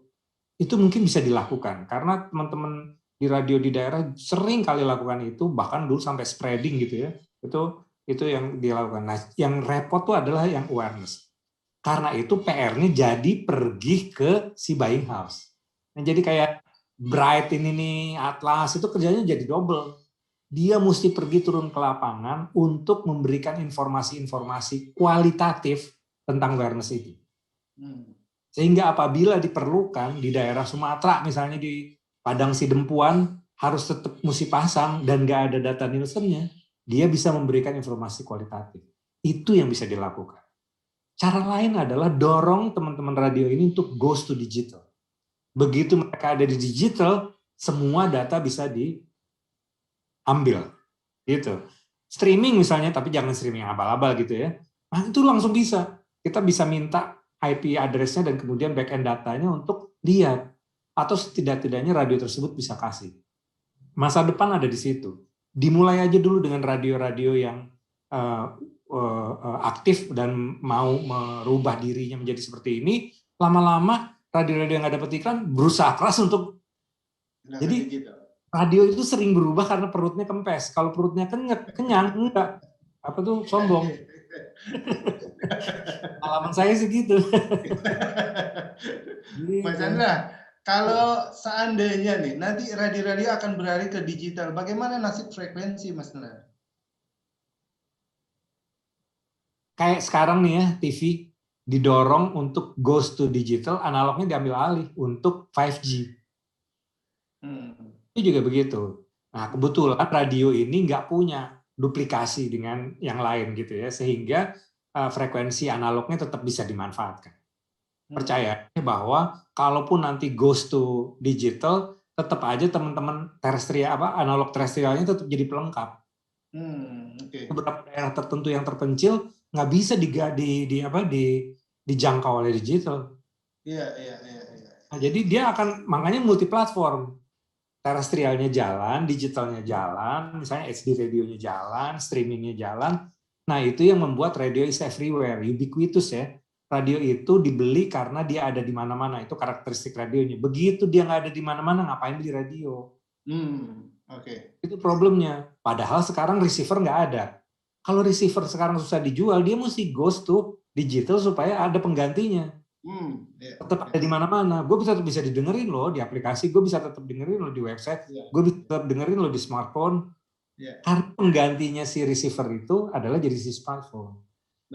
itu mungkin bisa dilakukan. Karena teman-teman di radio di daerah sering kali lakukan itu, bahkan dulu sampai spreading gitu ya. Itu yang dilakukan. Nah, yang repot tuh adalah yang awareness. Karena itu PR-nya jadi pergi ke si buying house. Nah, jadi kayak Bright ini nih, Atlas, itu kerjanya jadi double. Dia mesti pergi turun ke lapangan untuk memberikan informasi-informasi kualitatif tentang awareness itu. Sehingga apabila diperlukan di daerah Sumatera, misalnya di Padang Sidempuan, harus tetap mesti pasang dan nggak ada data Nielsen-nya, dia bisa memberikan informasi kualitatif. Itu yang bisa dilakukan. Cara lain adalah dorong teman-teman radio ini untuk goes to digital. Begitu mereka ada di digital, semua data bisa diambil. Gitu. Streaming misalnya, tapi jangan streaming abal-abal gitu ya. Nah, itu langsung bisa. Kita bisa minta IP address-nya dan kemudian back-end datanya untuk lihat. Atau setidak-tidaknya radio tersebut bisa kasih. Masa depan ada di situ. Dimulai aja dulu dengan radio-radio yang aktif dan mau merubah dirinya menjadi seperti ini. Lama-lama radio-radio yang nggak dapat iklan berusaha keras untuk. Jadi radio itu sering berubah karena perutnya kempes. Kalau perutnya kenyang, enggak. Apa tuh sombong. Pengalaman saya sih gitu. Mas Chandra, kalau seandainya nih, nanti radio-radio akan beralih ke digital, bagaimana nasib frekuensi, Mas Chandra? Kayak sekarang nih ya, TV didorong untuk goes to digital, analognya diambil alih untuk 5G. Itu juga begitu. Nah, kebetulan radio ini nggak punya duplikasi dengan yang lain gitu ya, sehingga frekuensi analognya tetap bisa dimanfaatkan. Percaya bahwa kalaupun nanti goes to digital, tetap aja teman-teman analog terestrialnya tetap jadi pelengkap. Beberapa daerah tertentu yang terpencil nggak bisa dijangkau oleh digital. Iya. Nah, jadi dia akan makanya multiplatform. Terestrialnya jalan, digitalnya jalan, misalnya HD radionya jalan, streamingnya jalan. Nah, itu yang membuat radio is everywhere, ubiquitous ya. Radio itu dibeli karena dia ada di mana-mana, itu karakteristik radionya. Begitu dia nggak ada di mana-mana, ngapain beli radio? Oke. Itu problemnya. Padahal sekarang receiver nggak ada. Kalau receiver sekarang susah dijual, dia mesti ghost tuh digital supaya ada penggantinya. Tetap ada di mana-mana. Gue bisa didengerin loh di aplikasi, gue bisa tetap dengerin loh di website, gue bisa tetap dengerin loh di smartphone. Karena penggantinya si receiver itu adalah jadi si smartphone.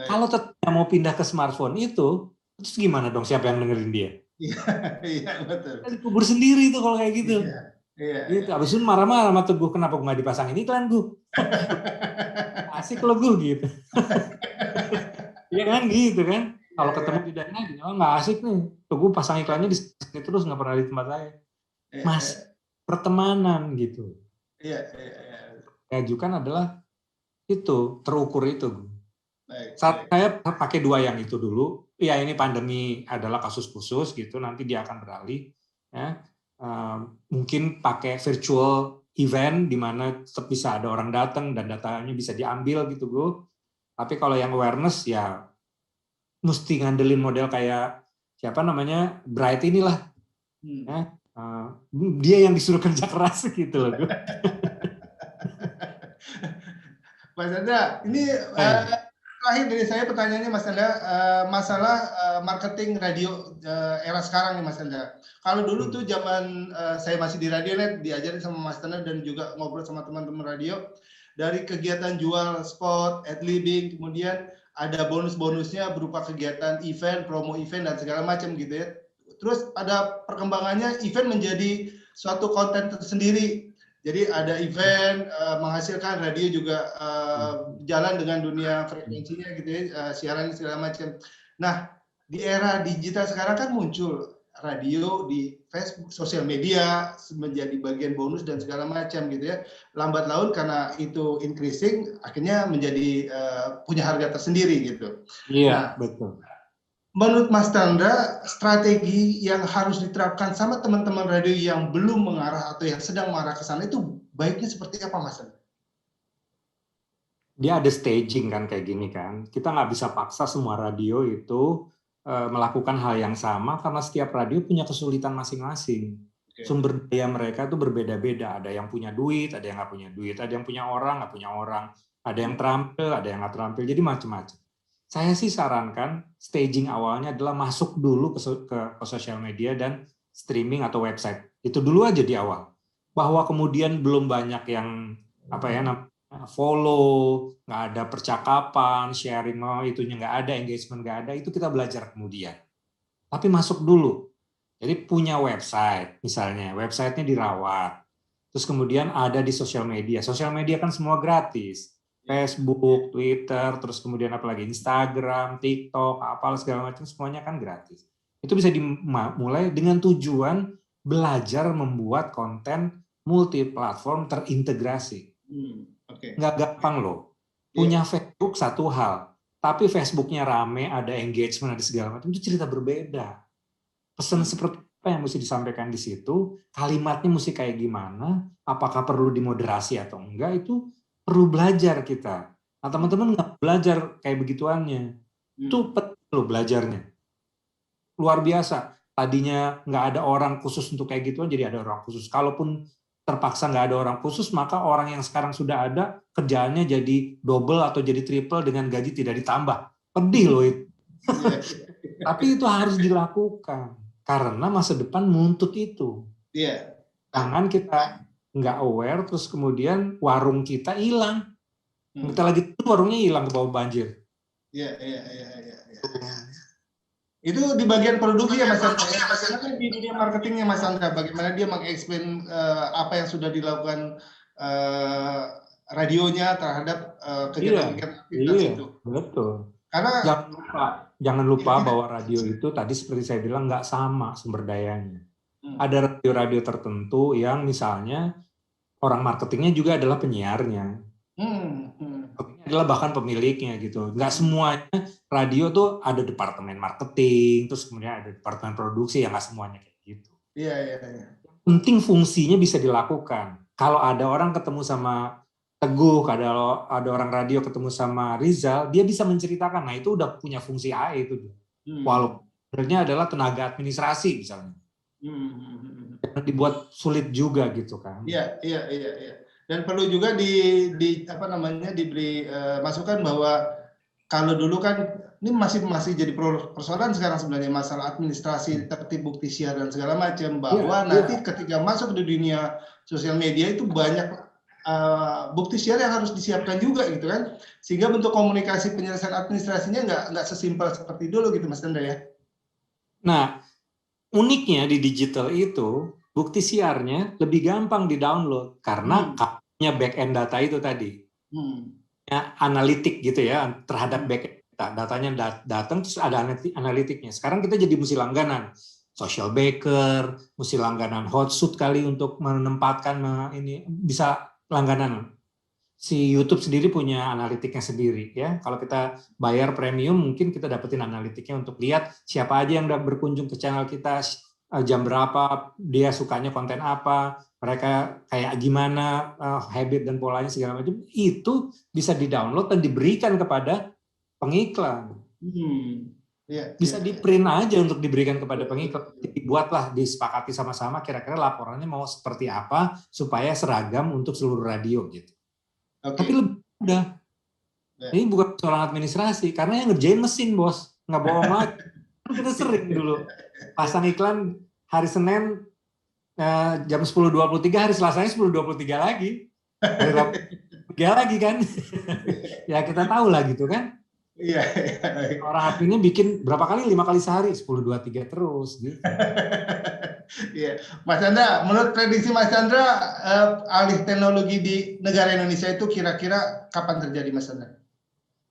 Kalau tetap mau pindah ke smartphone itu, terus gimana dong? Siapa yang dengerin dia? Iya, betul. Dikubur sendiri tuh kalau kayak gitu. Iya. Gitu. Abis itu marah-marah sama Teguh, kenapa gue nggak dipasangin iklan gue? Asik lo gue gitu. Iya kan gitu kan? Kalau ketemu di dana, nggak asik nih. Teguh pasang iklannya di sini terus, nggak pernah di tempat saya. Mas, pertemanan gitu. Iya. Ajukan adalah itu, terukur itu. Saya pakai dua yang itu dulu. Ya ini pandemi adalah kasus khusus gitu, nanti dia akan beralih. Ya. Mungkin pakai virtual event di mana tetap bisa ada orang datang dan datanya bisa diambil gitu, Gu. Tapi kalau yang awareness ya mesti ngandelin model kayak siapa namanya Bright inilah. Ya. Dia yang disuruh kerja keras gitu loh, Gu. Mas Andra, ini terakhir dari saya pertanyaannya Mas Andra, masalah marketing radio era sekarang nih Mas Andra. Kalau dulu tuh zaman saya masih di Radionet, diajarin sama Mas Andra dan juga ngobrol sama teman-teman radio, dari kegiatan jual spot, ad-libbing, kemudian ada bonus-bonusnya berupa kegiatan event, promo event, dan segala macam gitu ya. Terus pada perkembangannya event menjadi suatu konten tersendiri. Jadi ada event menghasilkan radio juga jalan dengan dunia frekuensinya gitu ya, siaran segala macam. Nah, di era digital sekarang kan muncul radio di Facebook, sosial media menjadi bagian bonus dan segala macam gitu ya. Lambat laun karena itu increasing, akhirnya menjadi punya harga tersendiri gitu. Iya, betul. Menurut Mas Chandra, strategi yang harus diterapkan sama teman-teman radio yang belum mengarah atau yang sedang mengarah ke sana itu baiknya seperti apa, Mas Chandra? Dia ada staging kan kayak gini kan. Kita nggak bisa paksa semua radio itu melakukan hal yang sama karena setiap radio punya kesulitan masing-masing. Sumber daya mereka itu berbeda-beda. Ada yang punya duit, ada yang nggak punya duit, ada yang punya orang, nggak punya orang, ada yang terampil, ada yang nggak terampil. Jadi macam-macam. Saya sih sarankan staging awalnya adalah masuk dulu ke sosial media dan streaming atau website. Itu dulu aja di awal. Bahwa kemudian belum banyak yang follow, nggak ada percakapan, sharing, itunya nggak ada, engagement nggak ada, itu kita belajar kemudian. Tapi masuk dulu. Jadi punya website, misalnya websitenya dirawat. Terus kemudian ada di sosial media. Sosial media kan semua gratis. Facebook, Twitter, terus kemudian apalagi Instagram, TikTok, apalah segala macam, semuanya kan gratis. Itu bisa dimulai dengan tujuan belajar membuat konten multi-platform terintegrasi. Nggak gampang loh. Punya Facebook satu hal, tapi Facebooknya rame, ada engagement, ada segala macam, itu cerita berbeda. Pesan seperti apa yang mesti disampaikan di situ, kalimatnya mesti kayak gimana, apakah perlu dimoderasi atau enggak, itu perlu belajar kita. Nah, teman-teman nggak belajar kayak begituannya. Itu penting loh belajarnya. Luar biasa. Tadinya nggak ada orang khusus untuk kayak gituan, jadi ada orang khusus. Kalaupun terpaksa nggak ada orang khusus, maka orang yang sekarang sudah ada, kerjaannya jadi double atau jadi triple dengan gaji tidak ditambah. Pedih loh itu. Tapi itu harus dilakukan. Karena masa depan nuntut itu. Jangan kita nggak aware, terus kemudian warung kita hilang. Kita lagi tuh warungnya hilang ke bawah banjir. Iya. Itu di bagian produksi ya Mas Andra. Bagaimana di dunia marketingnya Mas Andra? Bagaimana dia mengexplain apa yang sudah dilakukan radionya terhadap kegiatan-kegiatan aktivitas itu? Betul. Karena jangan lupa bahwa radio itu tadi seperti saya bilang nggak sama sumber dayanya. Ada radio-radio tertentu yang misalnya orang marketingnya juga adalah penyiarnya. Ini adalah bahkan pemiliknya gitu. Nggak semuanya radio tuh ada departemen marketing, terus kemudian ada departemen produksi, ya nggak semuanya kayak gitu. Iya. Penting fungsinya bisa dilakukan. Kalau ada orang ketemu sama Teguh, ada orang radio ketemu sama Rizal, dia bisa menceritakan. Nah itu udah punya fungsi AE itu. Walaupun sebenarnya adalah tenaga administrasi misalnya. Dibuat sulit juga gitu kan. Iya. Dan perlu juga diberi masukan bahwa kalau dulu kan ini masih jadi persoalan sekarang sebenarnya, masalah administrasi, tertib bukti siar dan segala macam, bahwa nanti ketika masuk di dunia sosial media itu banyak bukti siar yang harus disiapkan juga gitu kan, sehingga bentuk komunikasi penyelesaian administrasinya nggak sesimpel seperti dulu gitu Mas Chandra ya. Nah, uniknya di digital itu bukti siarnya lebih gampang di-download karena punya back-end data itu tadi. Analitik gitu ya terhadap back-end datanya datang terus ada analitiknya. Sekarang kita jadi mesti langganan social baker, mesti langganan Hotsuite kali untuk menempatkan ini, bisa langganan. Si YouTube sendiri punya analitiknya sendiri ya. Kalau kita bayar premium mungkin kita dapetin analitiknya untuk lihat siapa aja yang udah berkunjung ke channel kita, jam berapa, dia sukanya konten apa, mereka kayak gimana habit dan polanya segala macam. Itu bisa di-download dan diberikan kepada pengiklan. Bisa di-print aja untuk diberikan kepada pengiklan. Dibuatlah, disepakati sama-sama kira-kira laporannya mau seperti apa supaya seragam untuk seluruh radio gitu. Tapi lebih mudah. Ini bukan soal administrasi, karena yang ngerjain mesin, Bos. Nggak bohong lagi. Kita sering dulu pasang iklan hari Senin jam 10.23, hari Selasanya 10.23 lagi. Hari Rabu 3 lagi kan. Ya kita tahu lah gitu kan. Iya. Orang adminnya bikin berapa kali? 5 kali sehari, 10.23 terus gitu. Iya, Mas Chandra, menurut prediksi Mas Chandra, alih teknologi di negara Indonesia itu kira-kira kapan terjadi, Mas Chandra?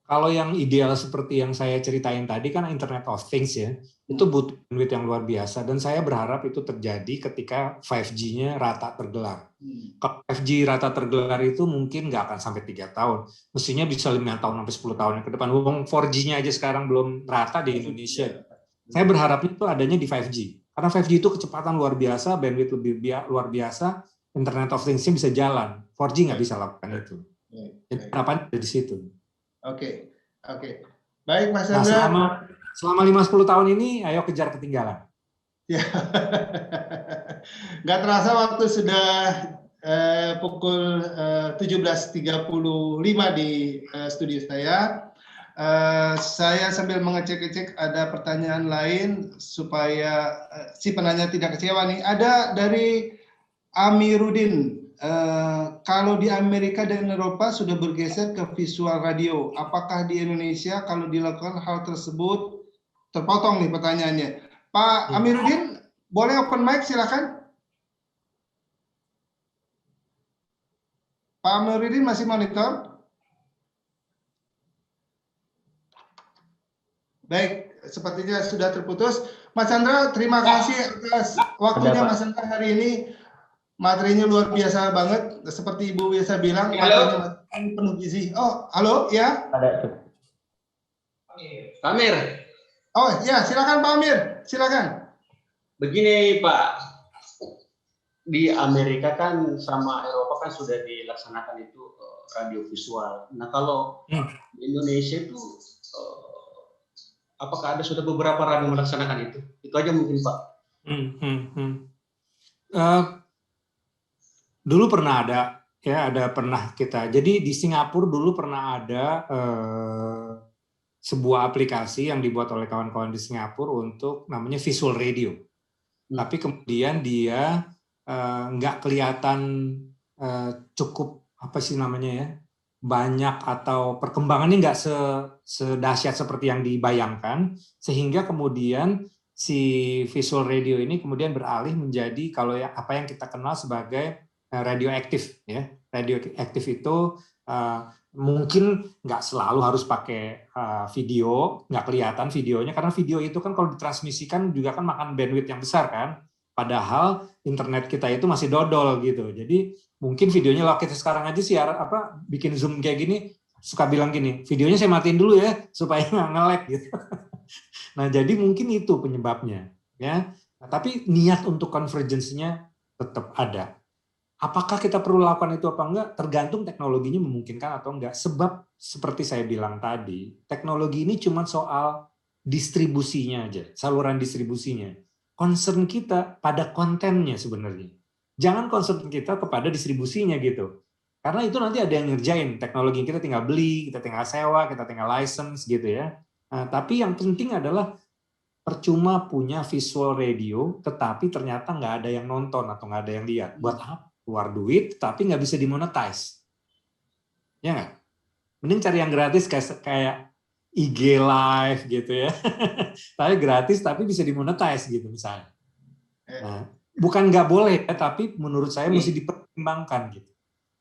Kalau yang ideal seperti yang saya ceritain tadi kan Internet of Things ya, itu butuh bandwidth yang luar biasa dan saya berharap itu terjadi ketika 5G-nya rata tergelar. Kalau 5G rata tergelar itu mungkin nggak akan sampai 3 tahun, mestinya bisa 5 tahun sampai 10 tahun yang ke depan. Wong 4G-nya aja sekarang belum rata di Indonesia. Saya berharapnya itu adanya di 5G, karena 5G itu kecepatan luar biasa, bandwidth lebih luar biasa, Internet of Things-nya bisa jalan. 4G nggak bisa lakukan itu. Jadi harapannya ada di situ. Oke. Baik, Mas Chandra. Nah, selama 5-10 tahun ini, ayo kejar ketinggalan. Ya. Nggak terasa waktu sudah pukul 17.35 di studio saya. Saya sambil mengecek-cek ada pertanyaan lain supaya si penanya tidak kecewa nih. Ada dari Amiruddin. Kalau di Amerika dan Eropa sudah bergeser ke visual radio, apakah di Indonesia kalau dilakukan hal tersebut terpotong nih pertanyaannya. Pak Amiruddin, boleh open mic silakan. Pak Amiruddin masih monitor? Baik, sepertinya sudah terputus. Mas Chandra, terima kasih atas waktunya Mas Chandra hari ini. Materinya luar biasa banget, seperti Ibu biasa bilang, materinya penuh gizi. Oh, halo, ya? Ada. Pak Amir. Oh, ya, silakan Pak Amir, silakan. Begini, Pak. Di Amerika kan sama Eropa kan sudah dilaksanakan itu radio visual. Nah, kalau di Indonesia itu apakah ada sudah beberapa radio melaksanakan itu? Itu aja mungkin, Pak. Dulu pernah ada, ya pernah kita. Jadi di Singapura dulu pernah ada sebuah aplikasi yang dibuat oleh kawan-kawan di Singapura untuk namanya visual radio. Tapi kemudian dia nggak kelihatan cukup apa sih namanya ya, banyak atau perkembangannya nggak sedahsyat seperti yang dibayangkan, sehingga kemudian si visual radio ini kemudian beralih menjadi kalau apa yang kita kenal sebagai radioaktif ya. Radioaktif itu mungkin nggak selalu harus pakai video, nggak kelihatan videonya karena video itu kan kalau ditransmisikan juga kan makan bandwidth yang besar kan. Padahal internet kita itu masih dodol gitu. Jadi mungkin videonya kalau kita sekarang aja siar bikin zoom kayak gini suka bilang gini, videonya saya matiin dulu ya supaya nggak nge-lag gitu. Nah, jadi mungkin itu penyebabnya ya. Nah, tapi niat untuk convergence-nya tetap ada. Apakah kita perlu lakukan itu apa enggak? Tergantung teknologinya memungkinkan atau enggak. Sebab seperti saya bilang tadi, teknologi ini cuma soal distribusinya aja, saluran distribusinya. Concern kita pada kontennya sebenarnya. Jangan concern kita kepada distribusinya gitu. Karena itu nanti ada yang ngerjain. Teknologi kita tinggal beli, kita tinggal sewa, kita tinggal license gitu ya. Nah, tapi yang penting adalah percuma punya visual radio, tetapi ternyata nggak ada yang nonton atau nggak ada yang lihat. Buat apa? Keluar duit, tapi nggak bisa dimonetize. Ya nggak? Mending cari yang gratis kayak IG Live gitu ya. Tapi gratis, tapi bisa dimonetize gitu misalnya. Nah, bukan nggak boleh, tapi menurut saya mesti dipertimbangkan gitu.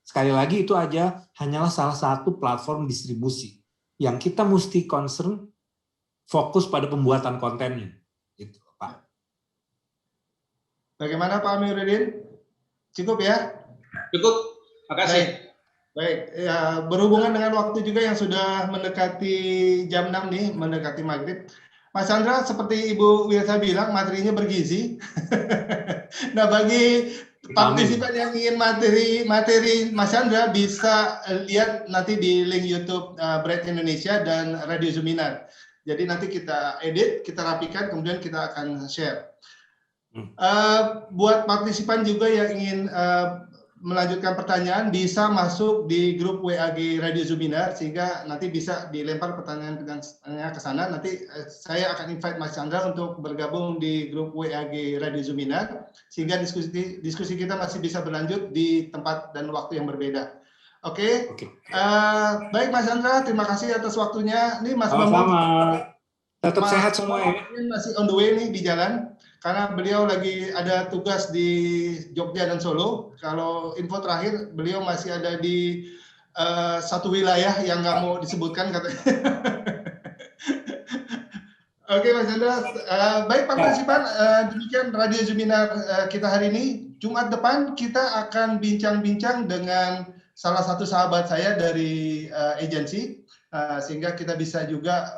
Sekali lagi itu aja hanyalah salah satu platform distribusi yang kita mesti concern fokus pada pembuatan kontennya, gitu, Pak. Bagaimana Pak Amiruddin? Cukup ya? Cukup, makasih. Baik. Ya, berhubungan dengan waktu juga yang sudah mendekati jam 6 nih, mendekati maghrib. Mas Chandra, seperti Ibu Wirsa bilang, materinya bergizi. Nah, bagi partisipan yang ingin materi Mas Chandra bisa lihat nanti di link YouTube Bright Indonesia dan Radio Zuminar. Jadi nanti kita edit, kita rapikan, kemudian kita akan share. Buat partisipan juga yang ingin melanjutkan pertanyaan, bisa masuk di grup WAG Radio Zuminar, sehingga nanti bisa dilempar pertanyaan-pertanyaan ke sana. Nanti saya akan invite Mas Chandra untuk bergabung di grup WAG Radio Zuminar, sehingga diskusi kita masih bisa berlanjut di tempat dan waktu yang berbeda. Oke. Baik Mas Chandra, terima kasih atas waktunya. Ini Mas Bambang. Tetap sehat semua ya. Masih on the way nih di jalan, karena beliau lagi ada tugas di Jogja dan Solo. Kalau info terakhir, beliau masih ada di satu wilayah yang nggak mau disebutkan katanya. Oke Mas Chandra, baik partisipan, demikian Radio Zuminar kita hari ini. Jumat depan kita akan bincang-bincang dengan salah satu sahabat saya dari agensi, sehingga kita bisa juga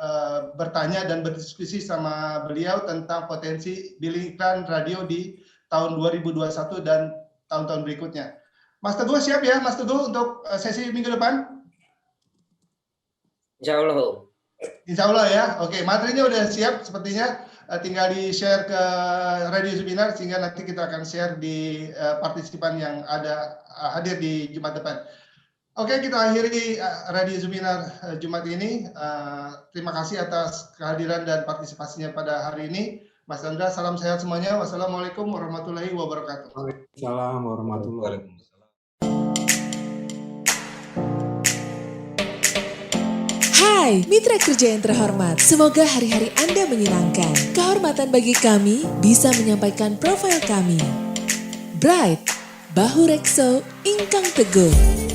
bertanya dan berdiskusi sama beliau tentang potensi billing iklan radio di tahun 2021 dan tahun-tahun berikutnya. Mas Teguh siap ya, Mas Teguh, untuk sesi minggu depan? Insya Allah. Insya Allah ya. Oke, materinya udah siap sepertinya. Tinggal di-share ke Radio Zuminar, sehingga nanti kita akan share di partisipan yang ada hadir di Jumat depan. Oke, kita akhiri Radio Zuminar Jumat ini. Terima kasih atas kehadiran dan partisipasinya pada hari ini. Mas Chandra, salam sehat semuanya. Wassalamualaikum warahmatullahi wabarakatuh. Waalaikumsalam warahmatullahi wabarakatuh. Hai, mitra kerja yang terhormat. Semoga hari-hari Anda menyenangkan. Kehormatan bagi kami bisa menyampaikan profil kami. Bright, Bahu Rekso, Ingkang Teguh.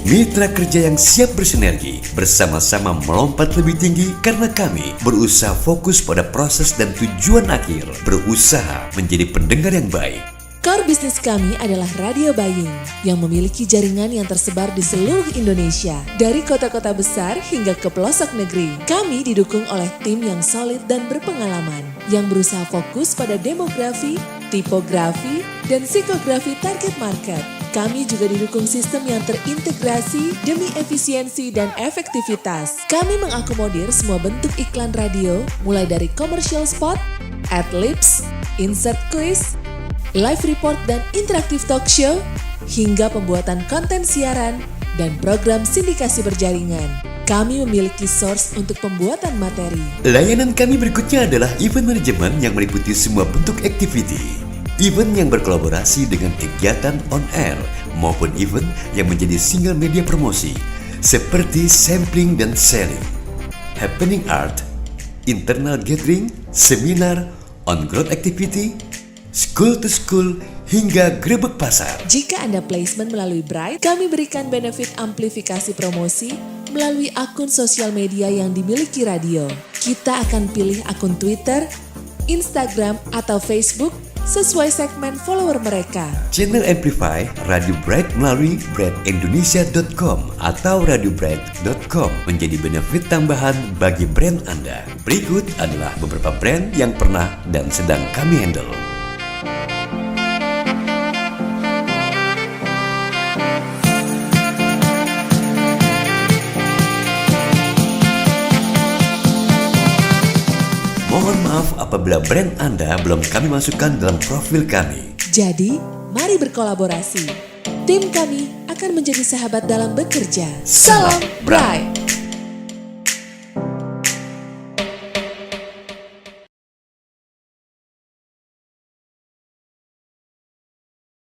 Mitra kerja yang siap bersinergi, bersama-sama melompat lebih tinggi karena kami berusaha fokus pada proses dan tujuan akhir, berusaha menjadi pendengar yang baik. Core bisnis kami adalah radio buying yang memiliki jaringan yang tersebar di seluruh Indonesia, dari kota-kota besar hingga ke pelosok negeri. Kami didukung oleh tim yang solid dan berpengalaman, yang berusaha fokus pada demografi, tipografi, dan psikografi target market. Kami juga didukung sistem yang terintegrasi demi efisiensi dan efektivitas. Kami mengakomodir semua bentuk iklan radio, mulai dari commercial spot, ad-libs, insert quiz, live report dan interaktif talk show, hingga pembuatan konten siaran dan program sindikasi berjaringan. Kami memiliki source untuk pembuatan materi. Layanan kami berikutnya adalah event management yang meliputi semua bentuk activity. Event yang berkolaborasi dengan kegiatan on air maupun event yang menjadi single media promosi seperti sampling dan selling, happening art, internal gathering, seminar, on-ground activity, school to school, hingga grebek pasar. Jika Anda placement melalui Bright, kami berikan benefit amplifikasi promosi melalui akun sosial media yang dimiliki radio. Kita akan pilih akun Twitter, Instagram, atau Facebook sesuai segmen follower mereka. Channel Amplify Radio Bright melalui brightindonesia.com atau radiobright.com menjadi benefit tambahan bagi brand Anda. Berikut adalah beberapa brand yang pernah dan sedang kami handle. Mohon maaf apabila brand Anda belum kami masukkan dalam profil kami. Jadi, mari berkolaborasi. Tim kami akan menjadi sahabat dalam bekerja. Salam Bright.